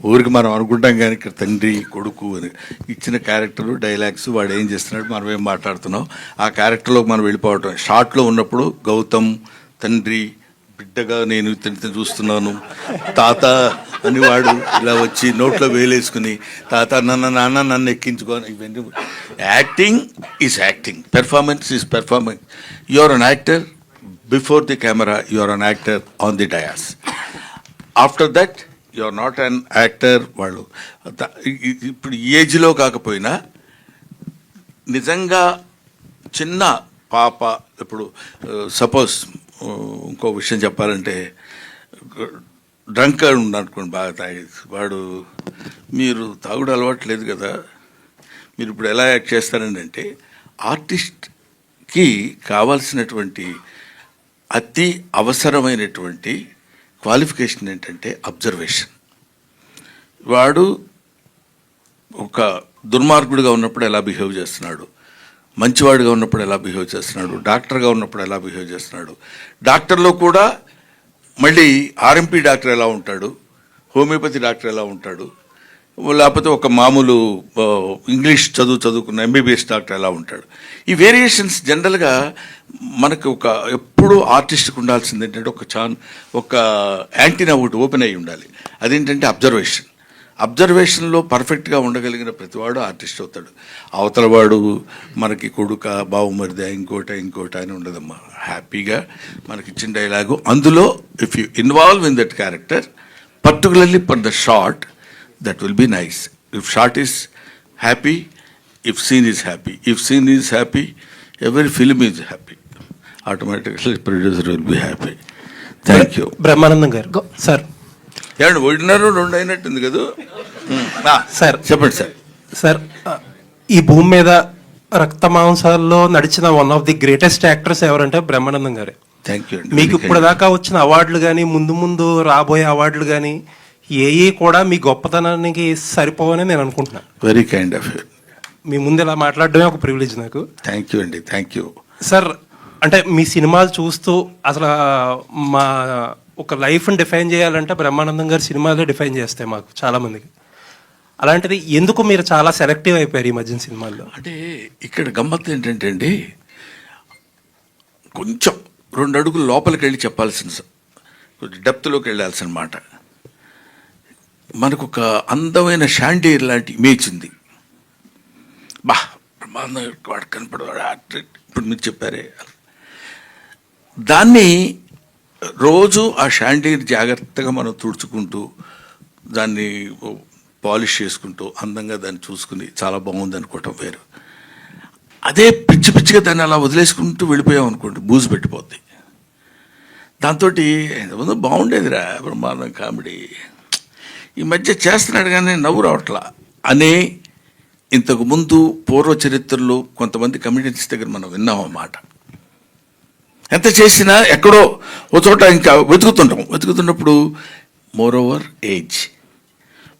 ఊరికి మనం అనుకుంటాం కానీ ఇక్కడ తండ్రి కొడుకు అని ఇచ్చిన క్యారెక్టరు డైలాగ్స్, వాడు ఏం చేస్తున్నాడు, మనం ఏం మాట్లాడుతున్నాం, ఆ క్యారెక్టర్లోకి మనం వెళ్ళిపోవటం. షార్ట్లో ఉన్నప్పుడు గౌతమ్ తండ్రి బిడ్డగా నేను ఇతనిని చూస్తున్నాను, తాత అని వాడు ఇలా వచ్చి నోట్లో వేలేసుకుని తాత నాన్న నన్ను ఎక్కించుకొని, ఇవన్నీ acting is acting, performance is performance. You are an actor before the camera, you are an actor on the dais. After that you are not an actor. వాళ్ళు ఇప్పుడు ఏజ్లో కాకపోయినా నిజంగా చిన్న పాప, ఇప్పుడు సపోజ్ ఇంకో విషయం చెప్పాలంటే డ్రంక్ అనుకోండి, బాగా తాగేది వాడు, మీరు తాగుడు అలవాట్లేదు కదా, మీరు ఇప్పుడు ఎలా యాక్ట్ చేస్తారండి అంటే, ఆర్టిస్ట్కి కావాల్సినటువంటి అతి అవసరమైనటువంటి క్వాలిఫికేషన్ ఏంటంటే అబ్జర్వేషన్. వాడు ఒక దుర్మార్గుడిగా ఉన్నప్పుడు ఎలా బిహేవ్ చేస్తున్నాడు, మంచివాడిగా ఉన్నప్పుడు ఎలా బిహేవ్ చేస్తున్నాడు, డాక్టర్గా ఉన్నప్పుడు ఎలా బిహేవ్ చేస్తున్నాడు, డాక్టర్లో కూడా మళ్ళీ ఆర్ఎంపీ డాక్టర్ ఎలా ఉంటాడు, హోమియోపతి డాక్టర్ ఎలా ఉంటాడు, లేకపోతే ఒక మామూలు ఇంగ్లీష్ చదువుకున్న ఎంబీబీఎస్ డాక్టర్ ఎలా ఉంటాడు. ఈ వేరియేషన్స్ జనరల్గా మనకు ఒక ఎప్పుడు ఆర్టిస్ట్కి ఉండాల్సింది ఏంటంటే ఒక యాంటీనా ఒకటి ఓపెన్ అయ్యి ఉండాలి. అదేంటంటే అబ్జర్వేషన్. అబ్జర్వేషన్లో పర్ఫెక్ట్గా ఉండగలిగిన ప్రతివాడు ఆర్టిస్ట్ అవుతాడు. అవతల వాడు మనకి కొడుక బావుమరిదా ఇంకోట అని ఉండదమ్మా. హ్యాపీగా మనకి ఇచ్చిన డైలాగు, అందులో if you involve in that character particularly for the short, that will be nice. If shot is happy, if scene is happy, if scene is happy, every film is happy. Automatically producer will be happy. Thank you.
Brahmanandam గారు sir,
ఏమండి ఒకటిన్నర రెండు అయినట్టుంది కదా
sir?
చెప్పండి sir.
Sir, ఈ భూమి మీద రక్త మాంసాల్లో నడిచిన one of the greatest actors ఎవరంటే బ్రహ్మానందం గారే.
థ్యాంక్ యూ అండి.
మీకు ఇప్పుడు దాకా వచ్చిన అవార్డులు కానీ, ముందు రాబోయే అవార్డులు కానీ ఏ కూడా మీ గొప్పతనానికి సరిపోవని నేను అనుకుంటున్నాను.
Very kind of you.
మీ ముందు ఇలా మాట్లాడడమే ఒక ప్రివిలేజ్ నాకు.
థ్యాంక్ యూ అండి. Thank you
sir.
అంటే మీ సినిమాలు చూస్తూ అసలు మా ఒక లైఫ్ని డిఫైన్ చేయాలంటే బ్రహ్మానందం గారి సినిమాలే డిఫైన్ చేస్తాయి మాకు చాలామందికి. అలాంటిది ఎందుకు మీరు చాలా సెలెక్టివ్ అయిపోయారు ఈ మధ్యన సినిమాల్లో?
అంటే ఇక్కడ గమ్మత్తు ఏంటంటే అండి, కొంచెం 2 అడుగులు లోపలికి వెళ్ళి చెప్పాల్సిన, కొంచెం డెప్త్లోకి వెళ్ళాల్సిన మాట. మనకు ఒక అందమైన షాండీర్ లాంటి ఇమేజ్ ఉంది. బా బ్రహ్మానందం వాడు కనపడవాడు, ఇప్పుడు మీరు చెప్పారే, దాన్ని రోజు ఆ షాండీర్ జాగ్రత్తగా మనం తుడుచుకుంటూ దాన్ని పాలిష్ చేసుకుంటూ అందంగా దాన్ని చూసుకుని చాలా బాగుంది అనుకోవటం వేరు. అదే పిచ్చి పిచ్చిగా దాన్ని అలా వదిలేసుకుంటూ వెళ్ళిపోయాం అనుకోండి, బూజు పెట్టిపోద్ది. దాంతో ఎంతమంది బాగుండేదిరా బ్రహ్మాండం కామెడీ, ఈ మధ్య చేస్తున్నాడు కానీ నవ్వు రావట్లా అనే ఇంతకుముందు పూర్వ చరిత్రలో కొంతమంది కమిడియన్స్ దగ్గర మనం విన్నాం అన్నమాట. ఎంత చేసినా ఎక్కడో ఒక చోట ఇంకా వెతుకుతున్నప్పుడు మోర్ ఓవర్ ఏజ్,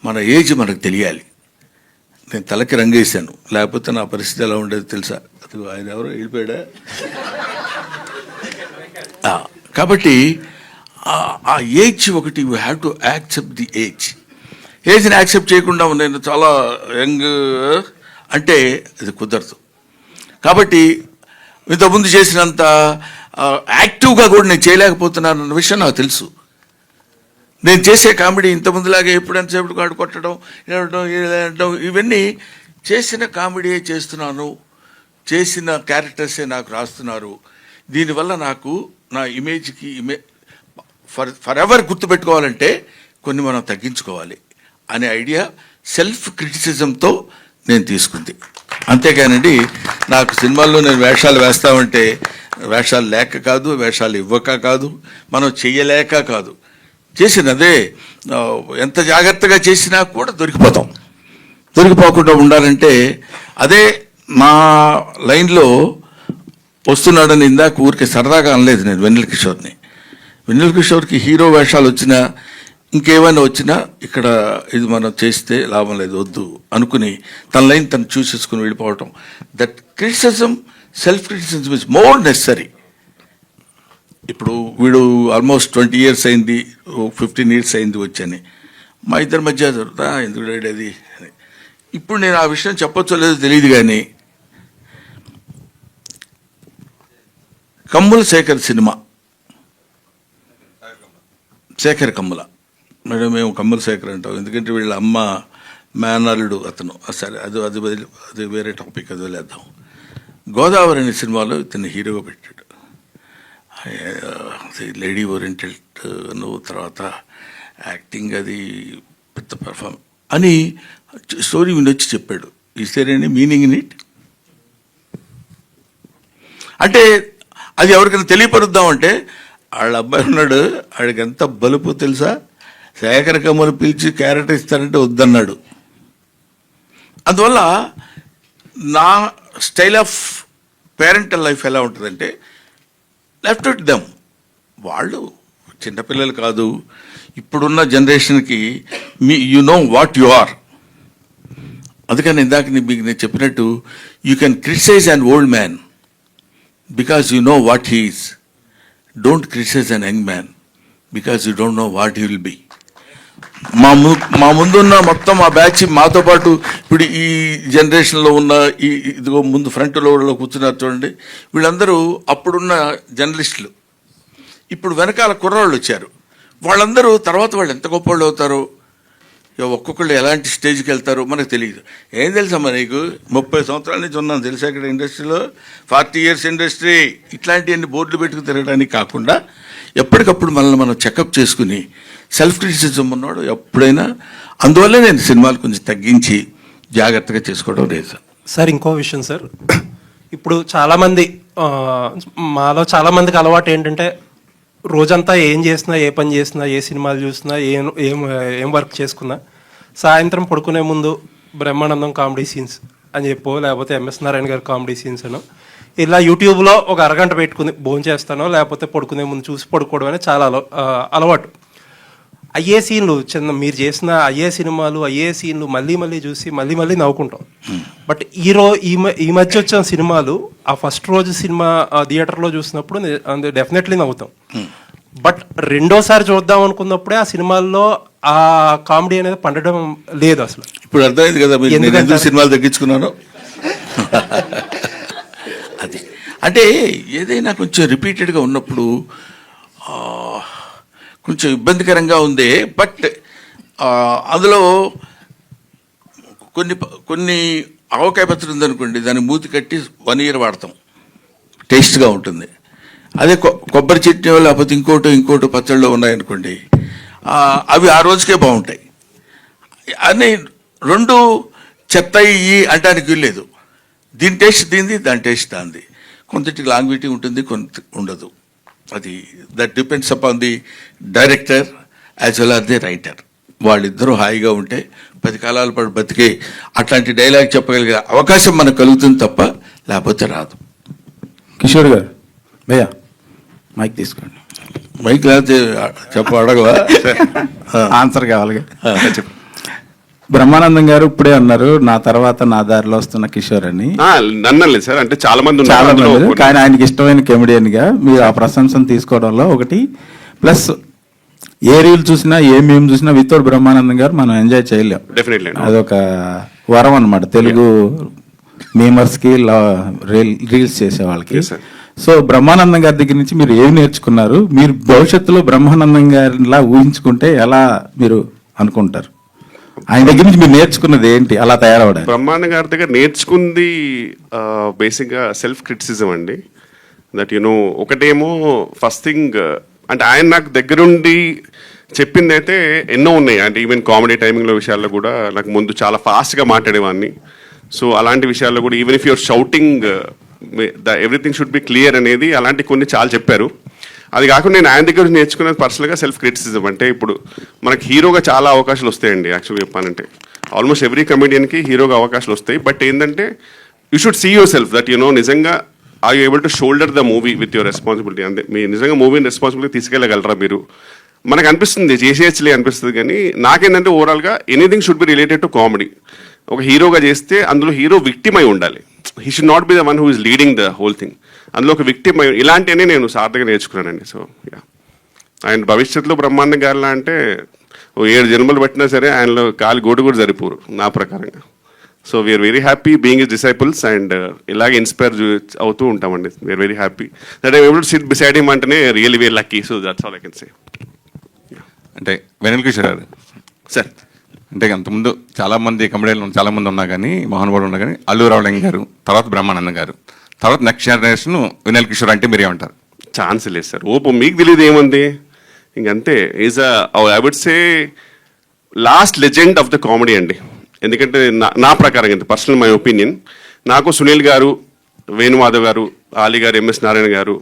మన ఏజ్ మనకు తెలియాలి. నేను తలకి రంగేశాను, లేకపోతే నా పరిస్థితి ఎలా ఉండేది తెలుసా? అది ఆయన ఎవరో వెళ్ళిపోయాడా? కాబట్టి ఆ ఏజ్ ఒకటి, you have to accept the ఏజ్ని యాక్సెప్ట్ చేయకుండా నేను చాలా యంగ్ అంటే అది కుదరదు. కాబట్టి ఇంతకుముందు చేసినంత యాక్టివ్గా కూడా నేను చేయలేకపోతున్నాను అన్న విషయం నాకు తెలుసు. నేను చేసే కామెడీ ఇంతకుముందులాగా ఎప్పుడంతసేపు కాడు కొట్టడం ఏడడం ఇవన్నీ చేసిన కామెడీయే చేస్తున్నాను, చేసిన క్యారెక్టర్సే నాకు రాస్తున్నారు. దీనివల్ల నాకు నా ఇమేజ్కి ఫర్ ఎవర్ గుర్తుపెట్టుకోవాలంటే కొన్ని మనం తగ్గించుకోవాలి అనే ఐడియా సెల్ఫ్ క్రిటిసిజంతో నేను తీసుకుంది. అంతేగానండి నాకు సినిమాల్లో నేను వేషాలు వేస్తామంటే వేషాలు లేక కాదు, వేషాలు ఇవ్వక కాదు, మనం చెయ్యలేక కాదు, చేసినదే ఎంత జాగ్రత్తగా చేసినా కూడా దొరికిపోకుండా ఉండాలంటే అదే నా లైన్లో వస్తున్నాడని ఇందాక ఊరికి సరదాగా అనలేదు నేను వెన్నెల కిషోర్కి హీరో వేషాలు వచ్చినా ఇంకేమైనా వచ్చినా ఇక్కడ ఇది మనం చేస్తే లాభం లేదు వద్దు అనుకుని తన లైన్ తను చూసేసుకుని వెళ్ళిపోవటం. That criticism, self criticism is more necessary. ఇప్పుడు వీడు ఆల్మోస్ట్ 20 years అయింది, 15 years అయింది వచ్చని, మా ఇద్దరి మధ్య జరుగుతా ఎందుకు అది. ఇప్పుడు నేను ఆ విషయం చెప్పొచ్చో లేదో తెలియదు కానీ కమ్ముల శేఖర్ సినిమా, శేఖర్ కమ్ముల, మేడం మేము కమ్ముల శేఖర్ అంటాం ఎందుకంటే వీళ్ళ అమ్మ మేనల్లుడు అతను. సరే అది వేరే టాపిక్, అది వదిలేద్దాం. గోదావరి అనే సినిమాలో ఇతన్ని హీరోగా పెట్టాడు. లేడీ ఓరియంటెడ్ తర్వాత యాక్టింగ్ అది పెద్ద పెర్ఫార్మ్ అని స్టోరీ వినొచ్చి చెప్పాడు. Is there any meaning in it? అంటే అది ఎవరికైనా తెలియపరుద్దామంటే వాళ్ళ అబ్బాయి ఉన్నాడు, వాడికి ఎంత బలుపు తెలుసా, శేఖర్ కమ్ములు పిలిచి క్యారెక్టర్ ఇస్తానంటే వద్దన్నాడు. అందువల్ల నా స్టైల్ ఆఫ్ పేరెంటల్ లైఫ్ ఎలా ఉంటుందంటే లెఫ్ట్ ఇట్ దెమ్. వాళ్ళు చిన్నపిల్లలు కాదు, ఇప్పుడున్న జనరేషన్కి you know what you are. అందుకని ఇందాక మీకు నేను చెప్పినట్టు you can criticize an old man because you know what he is. Don't criticize an young man because you don't know what he will be. మా ముందున్న మొత్తం మా బ్యాచ్ మాతో పాటు ఇప్పుడు ఈ జనరేషన్లో ఉన్న ఇదిగో ముందు ఫ్రంట్లో కూర్చున్నారు చూడండి, వీళ్ళందరూ అప్పుడున్న జర్నలిస్టులు. ఇప్పుడు వెనకాల కుర్రాళ్ళు వచ్చారు, వాళ్ళందరూ తర్వాత వాళ్ళు ఎంత గొప్పవాళ్ళు అవుతారో, ఒక్కొక్కళ్ళు ఎలాంటి స్టేజ్కి వెళ్తారో మనకు తెలియదు. ఏం తెలుసమ్మా నీకు, 30 సంవత్సరాల నుంచి ఉన్నాను తెలుసా ఇక్కడ ఇండస్ట్రీలో, 40 years ఇండస్ట్రీ, ఇట్లాంటివన్నీ బోర్డులు పెట్టుకుని తిరగడానికి కాకుండా ఎప్పటికప్పుడు మనల్ని మనం చెకప్ చేసుకుని సెల్ఫ్ క్రిటిసిజం ఉన్నాడు ఎప్పుడైనా. అందువల్లే నేను సినిమాలు కొంచెం తగ్గించి జాగ్రత్తగా చేసుకోవడం లేదు.
సార్ ఇంకో విషయం సార్, ఇప్పుడు చాలామంది మాలో చాలామందికి అలవాటు ఏంటంటే రోజంతా ఏం చేసినా, ఏ పని చేసినా, ఏ సినిమాలు చూసినా, ఏం వర్క్ చేసుకున్నా సాయంత్రం పడుకునే ముందు బ్రహ్మానందం కామెడీ సీన్స్ అని చెప్పో, లేకపోతే ఎంఎస్ నారాయణ గారి కామెడీ సీన్స్ అనో ఇలా యూట్యూబ్లో ఒక అరగంట పెట్టుకుని భోజనం చేస్తానో లేకపోతే పడుకునే ముందు చూసి పడుకోవడం అనేది చాలా అలవాటు. అయ్యే సీన్లు చిన్న మీరు చేసిన అయ్యే సినిమాలు అయ్యే సీన్లు మళ్ళీ మళ్ళీ చూసి మళ్ళీ మళ్ళీ నవ్వుకుంటాం. బట్ ఈ మధ్య వచ్చిన సినిమాలు ఆ ఫస్ట్ రోజు సినిమా థియేటర్లో చూసినప్పుడు డెఫినెట్లీ నవ్వుతాం. బట్ రెండోసారి చూద్దాం అనుకున్నప్పుడే ఆ సినిమాల్లో ఆ కామెడీ అనేది పండడం లేదు అసలు.
ఇప్పుడు అర్థమైంది కదా మీరు నేను ఎందుకు సినిమాలు తగ్గించుకున్నాను. అది అంటే ఏదైనా కొంచెం రిపీటెడ్గా ఉన్నప్పుడు కొంచెం ఇబ్బందికరంగా ఉంది. బట్ అందులో కొన్ని ఆవకాయ పచ్చడి ఉందనుకోండి, దాన్ని మూతి కట్టి 1 year వాడతాం, టేస్ట్గా ఉంటుంది. అదే కొబ్బరి చట్నీ లేకపోతే ఇంకోటి పచ్చళ్ళు ఉన్నాయనుకోండి, అవి ఆ రోజుకే బాగుంటాయి. అని 2 చెత్త ఇయ్యి అంటానికి లేదు. దీని టేస్ట్ దీనిది, దాని టేస్ట్ దానిది. కొంతటికి లాంగ్విటీ ఉంటుంది, కొంత ఉండదు. అది that depends upon the director as well or the writer. వాళ్ళిద్దరూ హాయిగా ఉంటే 10 కాలాల పాటు బతికే అట్లాంటి డైలాగ్ చెప్పగలిగే అవకాశం మనకు కలుగుతుంది తప్ప లేకపోతే రాదు.
కిషోర్ గారు, భయ్యా మైక్ తీసుకోండి.
మైక్ లేకపోతే అడగవా?
ఆన్సర్ కావాలి. చెప్పు. బ్రహ్మానందం గారు ఇప్పుడే అన్నారు నా తర్వాత నా దారిలో వస్తున్న కిషోర్ అని.
నన్నలేదు సార్, అంటే చాలా మంది
కానీ ఆయనకి ఇష్టమైన కమెడియన్ గా మీరు ఆ ప్రశంసను తీసుకోవడంలో ఒకటి ప్లస్. ఏ రీల్ చూసినా ఏ మేము చూసినా వితౌట్ బ్రహ్మానందం గారు మనం ఎంజాయ్ చేయలేం.
డెఫినెట్లీ
అదొక వరం అన్నమాట తెలుగు మీమర్స్ కి, రీల్స్ చేసే వాళ్ళకి. సో బ్రహ్మానందం గారి దగ్గర నుంచి మీరు ఏమి నేర్చుకున్నారు? మీరు భవిష్యత్తులో బ్రహ్మానందం గారిలా ఊహించుకుంటే ఎలా మీరు అనుకుంటారు? ఆయన దగ్గర నుంచి మీరు నేర్చుకున్నది ఏంటి అలా తయారవడం?
బ్రహ్మానందం గారి దగ్గర నేర్చుకుంది బేసిక్గా సెల్ఫ్ క్రిటిసిజం అండి. దట్ యునో ఒకటేమో ఫస్ట్ థింగ్ అంటే ఆయన నాకు దగ్గరుండి చెప్పింది అయితే ఎన్నో ఉన్నాయి. అంటే ఈవెన్ కామెడీ టైమింగ్లో విషయాల్లో కూడా నాకు ముందు చాలా ఫాస్ట్గా మాట్లాడేవాడిని. సో అలాంటి విషయాల్లో కూడా even if your shouting everything should be clear అనేది అలాంటి కొన్ని చాలా చెప్పారు. అది కాకుండా నేను ఆయన దగ్గర నేర్చుకున్నది పర్సనల్గా సెల్ఫ్ క్రిటిసిజం. అంటే ఇప్పుడు మనకి హీరోగా చాలా అవకాశాలు వస్తాయండి. యాక్చువల్గా చెప్పాలంటే ఆల్మోస్ట్ ఎవ్రీ కమెడియన్కి హీరోగా అవకాశాలు వస్తాయి. బట్ ఏంటంటే you should see yourself that you know నిజంగా are you able to shoulder the movie with your responsibility. అంతే, మీరు నిజంగా మూవీని రెస్పాన్సిబిలిటీ తీసుకెళ్ళగలరా మీరు? మనకు అనిపిస్తుంది చేసేయచ్చులే అనిపిస్తుంది, కానీ నాకేంటంటే ఓవరాల్గా anything should be related to comedy. ఒక హీరోగా చేస్తే అందులో హీరో విక్టిమ్ అయి ఉండాలి. He should not be the one who is leading the whole thing. అందులో ఒక విక్టిమ్ ఇలాంటివన్నీ నేను సార్థగా నేర్చుకున్నానండి. సో ఆయన భవిష్యత్తులో బ్రహ్మాండం గారిలా అంటే 7 జన్మలు పట్టినా సరే ఆయనలో కాలు గోడు కూడా సరిపోరు నా ప్రకారంగా. So we're very happy being his disciples and ఇలాగే ఇన్స్పైర్ అవుతూ ఉంటామండి. We're very happy that I able to sit beside him అంటేనే really very lucky. So that's all I can say.
అంటే వెనల్ కిషోర్ గారు
సార్,
అంటే అంతకుముందు చాలామంది కమెడీలు చాలామంది ఉన్నా కానీ మహానుభావులు ఉన్నా కానీ అల్లు రావులింగ గారు, తర్వాత బ్రహ్మానందం గారు, తర్వాత నెక్స్ట్ జనరేషన్ వెనల్ కిషోర్ అంటే మీరేమంటారు?
ఛాన్స్ లేదు సార్. మీకు తెలియదు ఏముంది, ఇంకంతే. Is I would say last legend of the comedy అండి. ఎందుకంటే నా ప్రకారం ఎంత పర్సనల్ మై ఒపీనియన్, నాకు సునీల్ గారు, వేణుమాధవ్ గారు, ఆలీ గారు, ఎంఎస్ నారాయణ గారు,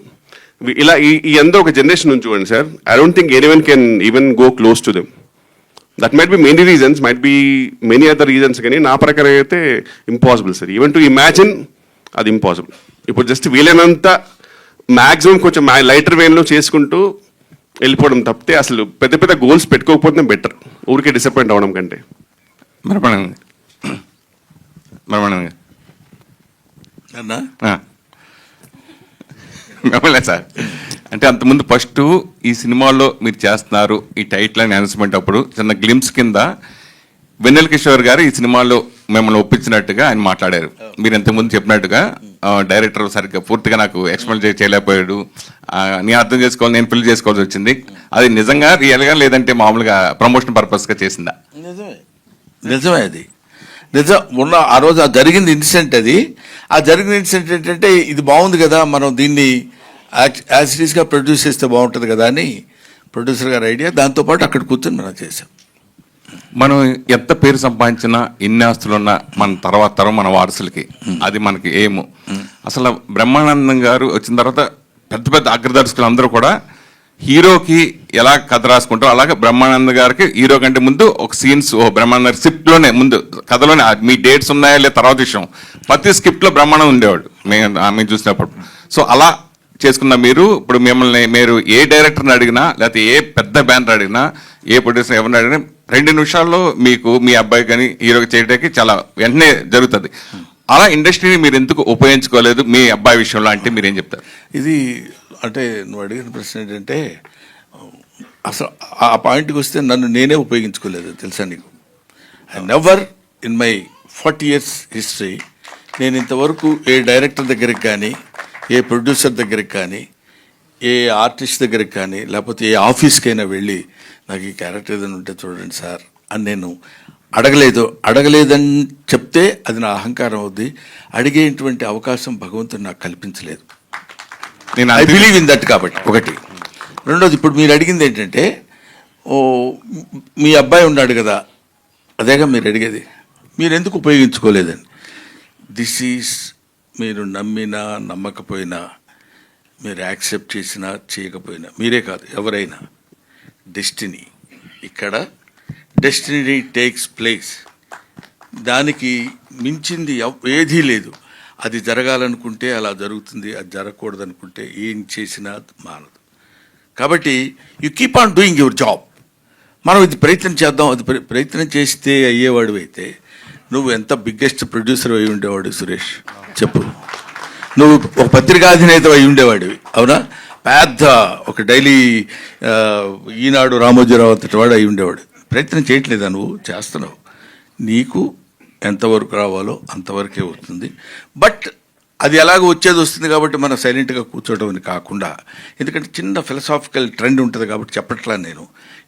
ఇలా ఈ అందరూ ఒక జనరేషన్ నుంచి చూడండి sir. I don't think anyone can even go close to them. That might be many reasons, might be many other reasons, కానీ నా ప్రకారం అయితే impossible sir. Even to imagine అది ఇంపాసిబుల్. ఇప్పుడు జస్ట్ వీలైనంత మ్యాక్సిమం కొంచెం లైటర్ వేన్లో చేసుకుంటూ వెళ్ళిపోవడం తప్పితే అసలు పెద్ద పెద్ద గోల్స్ పెట్టుకోకపోతే బెటర్, ఊరికే డిసప్పాయింట్ అవ్వడం కంటే.
బ్రహ్మానందం మిమ్మల్ని సార్, అంటే అంతకుముందు ఫస్ట్ ఈ సినిమాలో మీరు చేస్తున్నారు ఈ టైటిల్ అని అనౌన్స్మెంట్ అప్పుడు చిన్న గ్లిమ్స్ కింద వెన్నెల కిషోర్ గారు ఈ సినిమాలో మిమ్మల్ని ఒప్పించినట్టుగా ఆయన మాట్లాడారు. మీరు ఇంతకుముందు చెప్పినట్టుగా డైరెక్టర్ సరిగ్గా పూర్తిగా నాకు ఎక్స్ప్లెయిన్ చేయలేకపోయాడు, నేను అర్థం చేసుకోవాలి, నేను ఫిల్ చేసుకోవాల్సి వచ్చింది. అది నిజంగా రియల్గా లేదంటే మామూలుగా ప్రమోషన్ పర్పస్గా చేసిందా?
నిజమే, అది నిజం. ఉన్న ఆ రోజు ఆ జరిగింది ఇన్సిడెంట్, ఆ జరిగిన ఇన్సిడెంట్ ఏంటంటే ఇది బాగుంది కదా, మనం దీన్ని యాజ్ ఇట్ ఈస్గా ప్రొడ్యూస్ చేస్తే బాగుంటుంది కదా అని ప్రొడ్యూసర్ గారి ఐడియా. దాంతోపాటు అక్కడ కూర్చొని మనం చేసాం.
మనం ఎంత పేరు సంపాదించినా ఎన్ని ఆస్తులున్నా మన తర్వాత తరం మన వారసులకి అది మనకి ఏమో. అసలు బ్రహ్మానందం గారు వచ్చిన తర్వాత పెద్ద పెద్ద అగ్రదర్శకులు అందరూ కూడా హీరోకి ఎలా కథ రాసుకుంటారో అలాగే బ్రహ్మానంద గారికి హీరో కంటే ముందు ఒక సీన్స్ బ్రహ్మానంద స్క్రిప్ట్లోనే ముందు కథలోనే మీ డేట్స్ ఉన్నాయా లేదా తర్వాత విషయం, ప్రతి స్క్రిప్ట్లో బ్రహ్మానందం ఉండేవాడు మేము చూసినప్పుడు. సో అలా చేసుకున్న మీరు ఇప్పుడు మిమ్మల్ని మీరు ఏ డైరెక్టర్ని అడిగినా లేకపోతే ఏ పెద్ద బ్యానర్ అడిగినా ఏ ప్రొడ్యూసర్ ఎవరిని అడిగినా 2 నిమిషాల్లో మీకు మీ అబ్బాయి కానీ హీరోకి చేయడానికి చాలా వెంటనే జరుగుతుంది. అలా ఇండస్ట్రీని మీరు ఎందుకు ఉపయోగించుకోలేదు మీ అబ్బాయి విషయంలో అంటే మీరు ఏం చెప్తారు?
ఇది అంటే నువ్వు అడిగిన ప్రశ్న ఏంటంటే అసలు ఆ పాయింట్కి వస్తే నన్ను నేనే ఉపయోగించుకోలేదు తెలుసా నీకు. I never in my 40 years history నేను ఇంతవరకు ఏ డైరెక్టర్ దగ్గరికి కానీ, ఏ ప్రొడ్యూసర్ దగ్గరికి కానీ, ఏ ఆర్టిస్ట్ దగ్గరికి కానీ, లేకపోతే ఏ ఆఫీస్కైనా వెళ్ళి నాకు ఈ క్యారెక్టర్ ఏదైనా ఉంటే చూడండి సార్ అని నేను అడగలేదని చెప్తే అది నా అహంకారం అవుద్ది. అడిగేటువంటి అవకాశం భగవంతుడు నాకు కల్పించలేదు. నేను ఐ బిలీవ్ ఇన్ దట్. కాబట్టి ఒకటి. రెండోది, ఇప్పుడు మీరు అడిగింది ఏంటంటే మీ అబ్బాయి ఉన్నాడు కదా, అదేగా మీరు అడిగేది, మీరు ఎందుకు ఉపయోగించుకోలేదని. దిస్ ఈజ్ మీరు నమ్మినా నమ్మకపోయినా, మీరు యాక్సెప్ట్ చేసినా చేయకపోయినా, మీరే కాదు ఎవరైనా, డెస్టినీ. ఇక్కడ డెస్టినీ టేక్స్ ప్లేస్. దానికి మించింది ఏదీ లేదు. అది జరగాలనుకుంటే అలా జరుగుతుంది, అది జరగకూడదు అనుకుంటే ఏం చేసినా మానదు. కాబట్టి you keep on doing your job. మనం ఇది ప్రయత్నం చేద్దాం, అది ప్రయత్నం చేస్తే అయ్యేవాడు అయితే నువ్వు ఎంత బిగ్గెస్ట్ ప్రొడ్యూసర్ అయి ఉండేవాడు సురేష్ చెప్పు. నువ్వు ఒక పత్రికాధినేత అయి ఉండేవాడివి, అవునా? పెద్ద ఒక డైలీ ఈనాడు రామోజీరావు అంతటి వాడు అయి ఉండేవాడు. ప్రయత్నం చేయట్లేదా? నువ్వు చేస్తున్నావు. నీకు ఎంతవరకు రావాలో అంతవరకే వస్తుంది. బట్ అది ఎలాగో వచ్చేది వస్తుంది కాబట్టి మనం సైలెంట్గా కూర్చోవడం అని కాకుండా, ఎందుకంటే చిన్న ఫిలసాఫికల్ ట్రెండ్ ఉంటుంది కాబట్టి చెప్పట్లా నేను,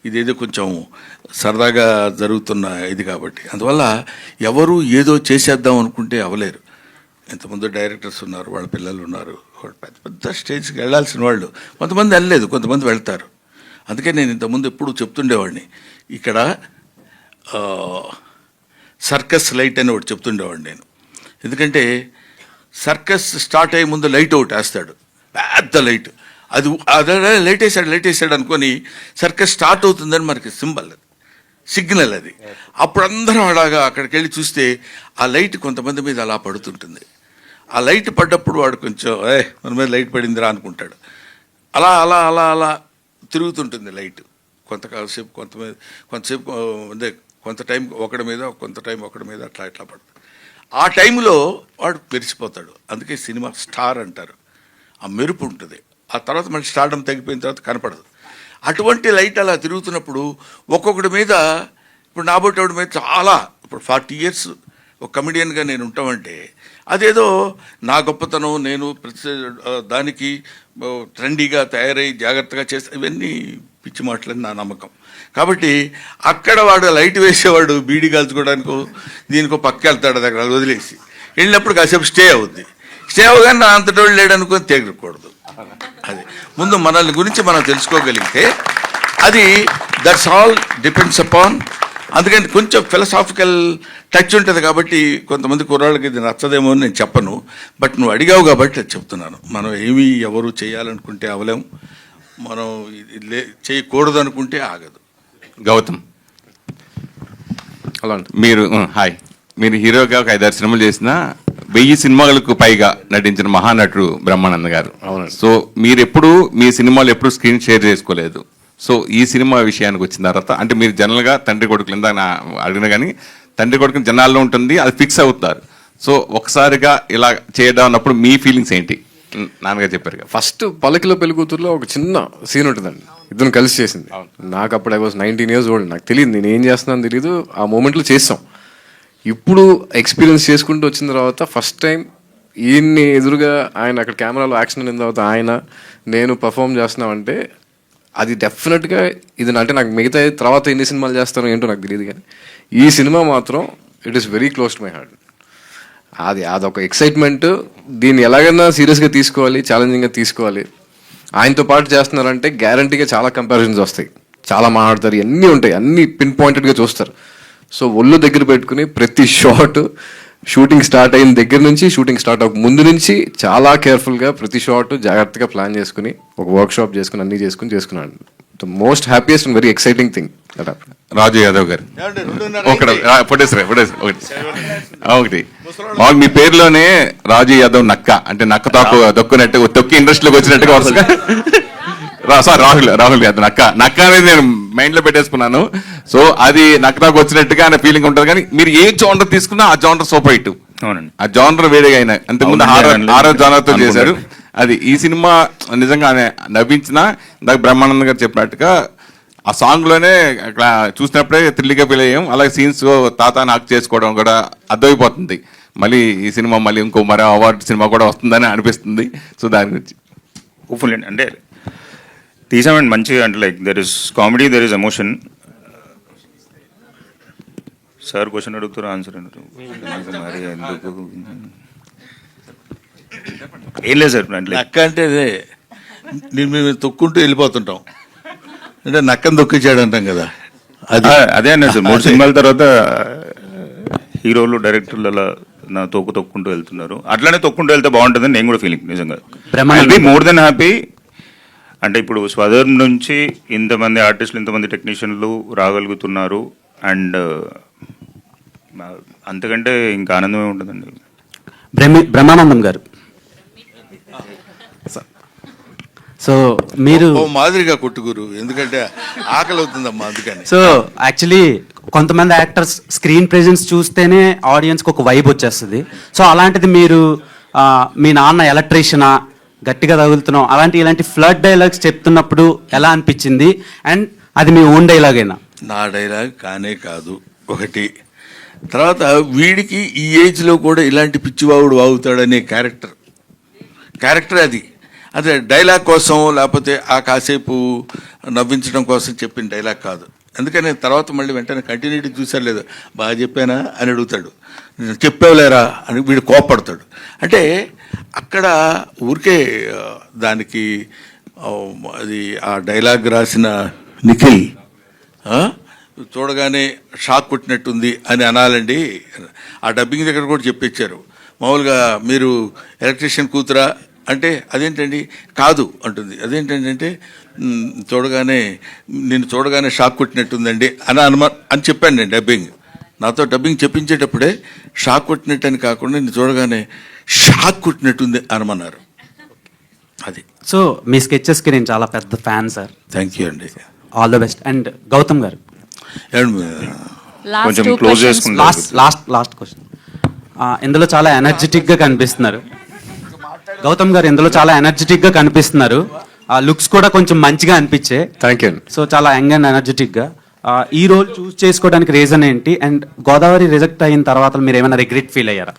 ఇదేదో కొంచెం సరదాగా జరుగుతున్న ఇది కాబట్టి. అందువల్ల ఎవరు ఏదో చేసేద్దాం అనుకుంటే అవ్వలేరు. ఎంతమంది డైరెక్టర్స్ ఉన్నారు, వాళ్ళ పిల్లలు ఉన్నారు, వాళ్ళు పెద్ద పెద్ద స్టేజ్కి వెళ్ళాల్సిన వాళ్ళు. కొంతమంది వెళ్ళలేదు, కొంతమంది వెళ్తారు. అందుకే నేను ఇంతకుముందు ఎప్పుడు చెప్తుండేవాడిని, ఇక్కడ సర్కస్ లైట్ అని ఒకటి చెప్తుండేవాడిని నేను. ఎందుకంటే సర్కస్ స్టార్ట్ అయ్యే ముందు లైట్ ఒకటి వేస్తాడు, పెద్ద లైట్. అది అదే లైట్ వేసాడు అనుకొని సర్కస్ స్టార్ట్ అవుతుందని మనకి సిగ్నల్ అది. అప్పుడు అందరం అలాగా అక్కడికి వెళ్ళి చూస్తే ఆ లైట్ కొంతమంది మీద అలా పడుతుంటుంది. ఆ లైట్ పడ్డప్పుడు వాడు కొంచెం మన మీద లైట్ పడిందిరా అనుకుంటాడు. అలా అలా అలా అలా తిరుగుతుంటుంది లైట్ కొంతసేపు, కొంతసేపు అదే కొంత టైం ఒకటి మీద, కొంత టైం ఒకటి మీద, అట్లా ఇట్లా పడుతుంది. ఆ టైంలో వాడు మెరిసిపోతాడు. అందుకే సినిమా స్టార్ అంటారు. ఆ మెరుపు ఉంటుంది. ఆ తర్వాత మళ్ళీ స్టార్డమ్ తగ్గిపోయిన తర్వాత కనపడదు. అటువంటి లైట్ అలా తిరుగుతున్నప్పుడు ఒక్కొక్కటి మీద, ఇప్పుడు నాబోటోడి మీద చాలా, ఇప్పుడు 40 years ఒక కమెడియన్గా నేను ఉంటామంటే అదేదో నా గొప్పతనం, నేను ప్రతి దానికి ట్రెండీగా తయారై జాగ్రత్తగా చేస్తే, ఇవన్నీ పిచ్చి మాటలని నా నమ్మకం. కాబట్టి అక్కడ వాడు లైట్ వేసేవాడు బీడీ కాల్చుకోవడానికో దీనికో పక్క వెళ్తాడు, దగ్గర వదిలేసి వెళ్ళినప్పుడు కాసేపు స్టే అవుద్ది. స్టే అవగానే నా అంతటోళ్ళు లేడనుకొని తెగకూడదు. అది ముందు మనల్ని గురించి మనం తెలుసుకోగలిగితే అది దట్స్ ఆల్ డిపెండ్స్ అపాన్. అందుకని కొంచెం ఫిలసాఫికల్ టచ్ ఉంటుంది కాబట్టి కొంతమంది కుర్రాళ్ళకి ఇది నచ్చదేమో అని నేను చెప్పను. బట్ నువ్వు అడిగావు కాబట్టి అది చెప్తున్నాను. మనం ఏమీ ఎవరు చేయాలనుకుంటే అవలేము, మనం చేయకూడదు అనుకుంటే ఆగదు.
గౌతమ్,
అలా
మీరు హాయ్, మీరు హీరోగా ఒక 5-6 సినిమాలు చేసిన 1000 సినిమాలకు పైగా నటించిన మహానటుడు బ్రహ్మానంద గారు.
అవునండి.
సో మీరు ఎప్పుడు మీ సినిమాలు ఎప్పుడు స్క్రీన్ షేర్ చేసుకోలేదు. సో ఈ సినిమా విషయానికి వచ్చిన తర్వాత, అంటే మీరు జనరల్గా తండ్రి కొడుకులు ఇందాక అడిగిన కానీ తండ్రి కొడుకుని జనాల్లో ఉంటుంది, అది ఫిక్స్ అవుతారు. సో ఒకసారిగా ఇలా చేయడం అన్నప్పుడు మీ ఫీలింగ్స్ ఏంటి? నాన్నగారు చెప్పారు.
ఫస్ట్ పల్లకిలో పెళ్లి కూతురులో ఒక చిన్న సీన్ ఉంటుందండి, ఇద్దరు కలిసి చేసింది. నాకు అప్పుడు I was 19 years old. నాకు తెలియదు నేను ఏం చేస్తున్నాను తెలియదు. ఆ మూమెంట్లో చేస్తాం. ఇప్పుడు ఎక్స్పీరియన్స్ చేసుకుంటూ వచ్చిన తర్వాత ఫస్ట్ టైం ఈయన్ని ఎదురుగా ఆయన అక్కడ కెమెరాలో యాక్షన్ అయిన తర్వాత ఆయన నేను పర్ఫామ్ చేస్తున్నామంటే అది డెఫినెట్గా ఇది. అంటే నాకు మిగతా తర్వాత ఎన్ని సినిమాలు చేస్తానో ఏంటో నాకు తెలియదు, కానీ ఈ సినిమా మాత్రం it is very close to my heart. అదొక ఎక్సైట్మెంట్. దీన్ని ఎలాగైనా సీరియస్గా తీసుకోవాలి, ఛాలెంజింగ్గా తీసుకోవాలి. ఆయనతో పాటు చేస్తున్నారంటే గ్యారంటీగా చాలా కంపారిజన్స్ వస్తాయి, చాలా మాట్లాడతారు, ఇవన్నీ ఉంటాయి, అన్నీ పిన్ పాయింటెడ్గా చూస్తారు. సో ఒళ్ళు దగ్గర పెట్టుకుని ప్రతి షాట్ షూటింగ్ స్టార్ట్ అయిన దగ్గర నుంచి షూటింగ్ స్టార్ట్ అవ్వక ముందు నుంచి చాలా కేర్ఫుల్గా ప్రతి షాట్ జాగ్రత్తగా ప్లాన్ చేసుకుని ఒక వర్క్ షాప్ చేసుకుని అన్నీ చేసుకున్నాను. The most happiest and very exciting thing.
Raju Yadav garu ఒకటి మీ పేరులోనే రాజు యాదవ్ నక్క, అంటే నక్క తొక్కినట్టు తొక్కి ఇండస్ట్రీలోకి వచ్చినట్టుగా వరుసగా రాహుల్ యాదవ్ నక్క అనేది నేను మైండ్ లో పెట్టేసుకున్నాను. సో అది నాకు వచ్చినట్టుగా అనే ఫీలింగ్ ఉంటుంది. కానీ మీరు ఏ జానర్ తీసుకున్నా ఆ జానర్ సూపర్ హిట్.
అవునండి.
ఆ జానర్ వేరేగా అయినా అంతకుముందు హారర్ జానర్ తో చేశారు. అది ఈ సినిమా నిజంగా నవ్వించిన ఇందాక బ్రహ్మానందం గారు చెప్పినట్టుగా ఆ సాంగ్ లోనే చూసినప్పుడే థ్రిల్గా ఫీల్ అయ్యాం. అలాగే సీన్స్ తాత నాకు చేసుకోవడం కూడా అర్థమైపోతుంది. మళ్ళీ ఈ సినిమా మళ్ళీ ఇంకో మరో అవార్డు సినిమా కూడా వస్తుందని అనిపిస్తుంది. సో దాని గురించి
హోప్ఫుల్ అంటే తీసామండి మంచిగా. అంటే like there is comedy, there is emotion. Sir question అడుగుతారు ఆన్సర్ అన్నారు మరి ఎందుకు ఏం లేదు సార్. అంటే
నక్క అంటే అదే, మేము తొక్కుంటూ వెళ్ళిపోతుంటాం. అంటే నక్కని తొక్కించాడు అంటాం కదా,
అదే అన్నారు సార్. 3 సినిమాల తర్వాత హీరోలు డైరెక్టర్లు అలా నా తొక్కుంటూ వెళ్తున్నారు. అట్లానే తొక్కుంటూ వెళ్తే బాగుంటుందని నేను కూడా ఫీలింగ్. నిజంగా మోర్ దెన్ హ్యాపీ. అంటే ఇప్పుడు స్వధర్మ్ నుంచి ఇంతమంది ఆర్టిస్టులు, ఇంతమంది టెక్నీషియన్లు రాగలుగుతున్నారు. అండ్ అంతకంటే ఇంకా ఆనందమే ఉంటుందండి.
బ్రహ్మానందం గారు, సో మీరు
మాదిరిగా కొట్టుగురు, ఎందుకంటే ఆకలి అవుతుందమ్మా అందుకని.
సో యాక్చువల్లీ కొంతమంది యాక్టర్స్ స్క్రీన్ ప్రెజెన్స్ చూస్తేనే ఆడియన్స్కి ఒక వైబ్ వచ్చేస్తుంది. సో అలాంటిది మీరు మీ నాన్న ఎలక్ట్రీషియనా, గట్టిగా తగులుతున్నాం, ఇలాంటి ఫ్లడ్ డైలాగ్స్ చెప్తున్నప్పుడు ఎలా అనిపించింది? అండ్ అది మీ ఓన్ డైలాగేనా?
నా డైలాగ్ కానే కాదు ఒకటి. తర్వాత వీడికి ఈ ఏజ్లో కూడా ఇలాంటి పిచ్చివాగుడు వాగుతాడనే క్యారెక్టర్ అది. అదే డైలాగ్ కోసం లేకపోతే ఆ కాసేపు నవ్వించడం కోసం చెప్పిన డైలాగ్ కాదు. అందుకని తర్వాత మళ్ళీ వెంటనే కంటిన్యూటీ చూసారు లేదు, బాగా చెప్పానా అని అడుగుతాడు, చెప్పావులేరా అని వీడు కోపడతాడు. అంటే అక్కడ ఊరికే దానికి అది ఆ డైలాగ్ రాసిన నిఖిల్ చూడగానే షాక్ కొట్టినట్టుంది అని అనాలండి. ఆ డబ్బింగ్ దగ్గర కూడా చెప్పించారు. మామూలుగా మీరు ఎలక్ట్రీషియన్ కూతురా అంటే అదేంటండి కాదు అంటుంది. అదేంటంటే నిన్ను చూడగానే షాక్ కొట్టినట్టుందండి అని చెప్పాను నేను డబ్బింగ్. నాతో డబ్బింగ్ చెప్పించేటప్పుడే షాక్ కొట్టినట్టు అని కాకుండా నిన్ను చూడగానే షాక్ కొట్టినట్టుంది అనమన్నారు. అది.
సో మీ స్కెచెస్కి నేను చాలా పెద్ద ఫ్యాన్ సార్.
థ్యాంక్ యూ అండి.
All the best. And Gautam గారు,
కొంచెం క్లోజ్ చేసుకుంటారు.
Last question. ఇందులో చాలా ఎనర్జెటిక్గా కనిపిస్తున్నారు గౌతమ్ గారు. ఇందులో చాలా ఎనర్జెటిక్గా కనిపిస్తున్నారు. ఆ లుక్స్ కూడా కొంచెం మంచిగా అనిపించే.
Thank you. సో
చాలా యంగ్ అండ్ ఎనర్జెటిక్గా. ఈ రోల్ చూస్ చేసుకోవడానికి రీజన్ ఏంటి? అండ్ గోదావరి రిజెక్ట్ అయిన తర్వాత మీరు ఏమైనా రిగ్రెట్ ఫీల్ అయ్యారా?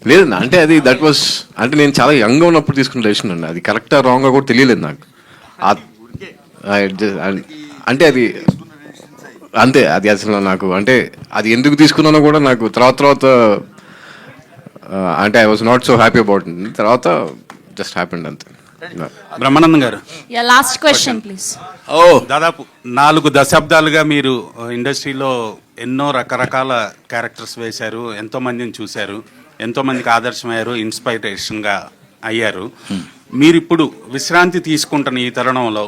లేదు, అంటే అది దట్ వాస్ అంటే నేను చాలా యంగ్గా ఉన్నప్పుడు తీసుకున్న డెసిషన్ అండి. అది కరెక్టా రాంగ్గా కూడా తెలియలేదు నాకు. అంటే అది అంతే. అది అసలు నాకు అంటే అది ఎందుకు తీసుకున్నానో కూడా నాకు తర్వాత అంటే I was not so happy about it. తర్వాత జస్ట్ హ్యాపెండ్ అంతే.
బ్రహ్మానందం గారు,
లాస్ట్ క్వశ్చన్ ప్లీజ్.
దాదాపు 4 దశాబ్దాలుగా మీరు ఇండస్ట్రీలో ఎన్నో రకరకాల క్యారెక్టర్స్ వేశారు, ఎంతో మందిని చూశారు, ఎంతో మందికి ఆదర్శమయ్యారు, ఇన్స్పైరేషన్గా అయ్యారు. మీరు ఇప్పుడు విశ్రాంతి తీసుకుంటున్న ఈ తరుణంలో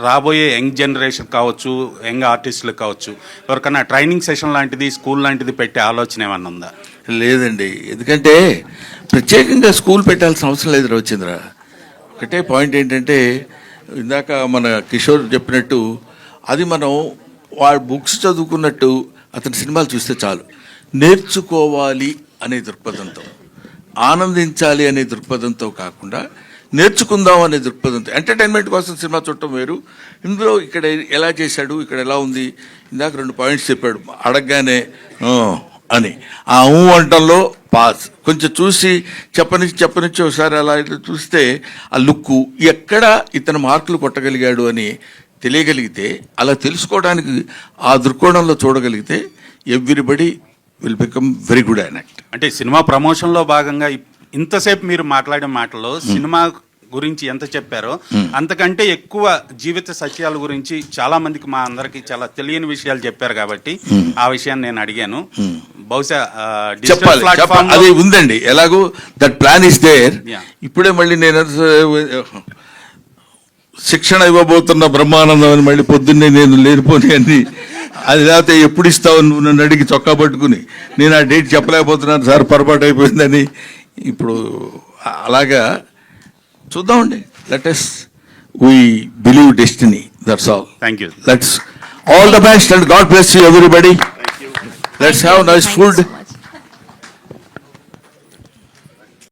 రాబోయే యంగ్ జనరేషన్ కావచ్చు, యంగ్ ఆర్టిస్టులకు కావచ్చు, ఎవరికైనా ట్రైనింగ్ సెషన్ లాంటిది, స్కూల్ లాంటిది పెట్టే ఆలోచన ఏమన్నా ఉందా?
లేదండి, ఎందుకంటే ప్రత్యేకంగా స్కూల్ పెట్టాల్సిన అవసరం లేదు రవిచంద్ర. ఒకటే పాయింట్ ఏంటంటే ఇందాక మన కిషోర్ చెప్పినట్టు అది మనం వాడు బుక్స్ చదువుకున్నట్టు అతని సినిమాలు చూస్తే చాలు. నేర్చుకోవాలి అనే దృక్పథంతో, ఆనందించాలి అనే దృక్పథంతో కాకుండా నేర్చుకుందాం అనే దృక్పథంతో, ఎంటర్టైన్మెంట్ కోసం సినిమా చూడటం వేరు. ఇందులో ఇక్కడ ఎలా చేశాడు, ఇక్కడ ఎలా ఉంది, ఇందాక 2 పాయింట్స్ చెప్పాడు అడగగానే అని. ఆ వంటల్లో పాస్ కొంచెం చూసి చెప్పనిచ్చి ఒకసారి అలా చూస్తే ఆ లుక్కు ఎక్కడ ఇతను మార్కులు కొట్టగలిగాడు అని తెలియగలిగితే, అలా తెలుసుకోవడానికి ఆ దృక్కోణంలో చూడగలిగితే everybody will become very good an actor.
అంటే సినిమా ప్రమోషన్లో భాగంగా ఇంతసేపు మీరు మాట్లాడే మాటల్లో సినిమా గురించి ఎంత చెప్పారో అంతకంటే ఎక్కువ జీవిత సత్యాల గురించి చాలా మందికి, మా అందరికి చాలా తెలియని విషయాలు చెప్పారు కాబట్టి ఆ విషయాన్ని నేను అడిగాను. బహుశా
అది ఉందండి, ఎలాగో దట్ ప్లాన్ ఇస్ దేర్. ఇప్పుడే మళ్ళీ నేను శిక్షణ ఇవ్వబోతున్న బ్రహ్మానందం అని మళ్ళీ పొద్దున్నే నేను లేనిపోని అని అది లేకపోతే ఎప్పుడు ఇస్తావు నువ్వు నన్ను అడిగి చొక్కా పట్టుకుని నేను ఆ డేట్ చెప్పలేకపోతున్నాను సార్, పొరపాటు అయిపోయిందని. ఇప్పుడు అలాగా చూద్దామండి. Let us we believe destiny, that's all.
Thank you.
Let's All the best and God bless you everybody. Let's have nice food.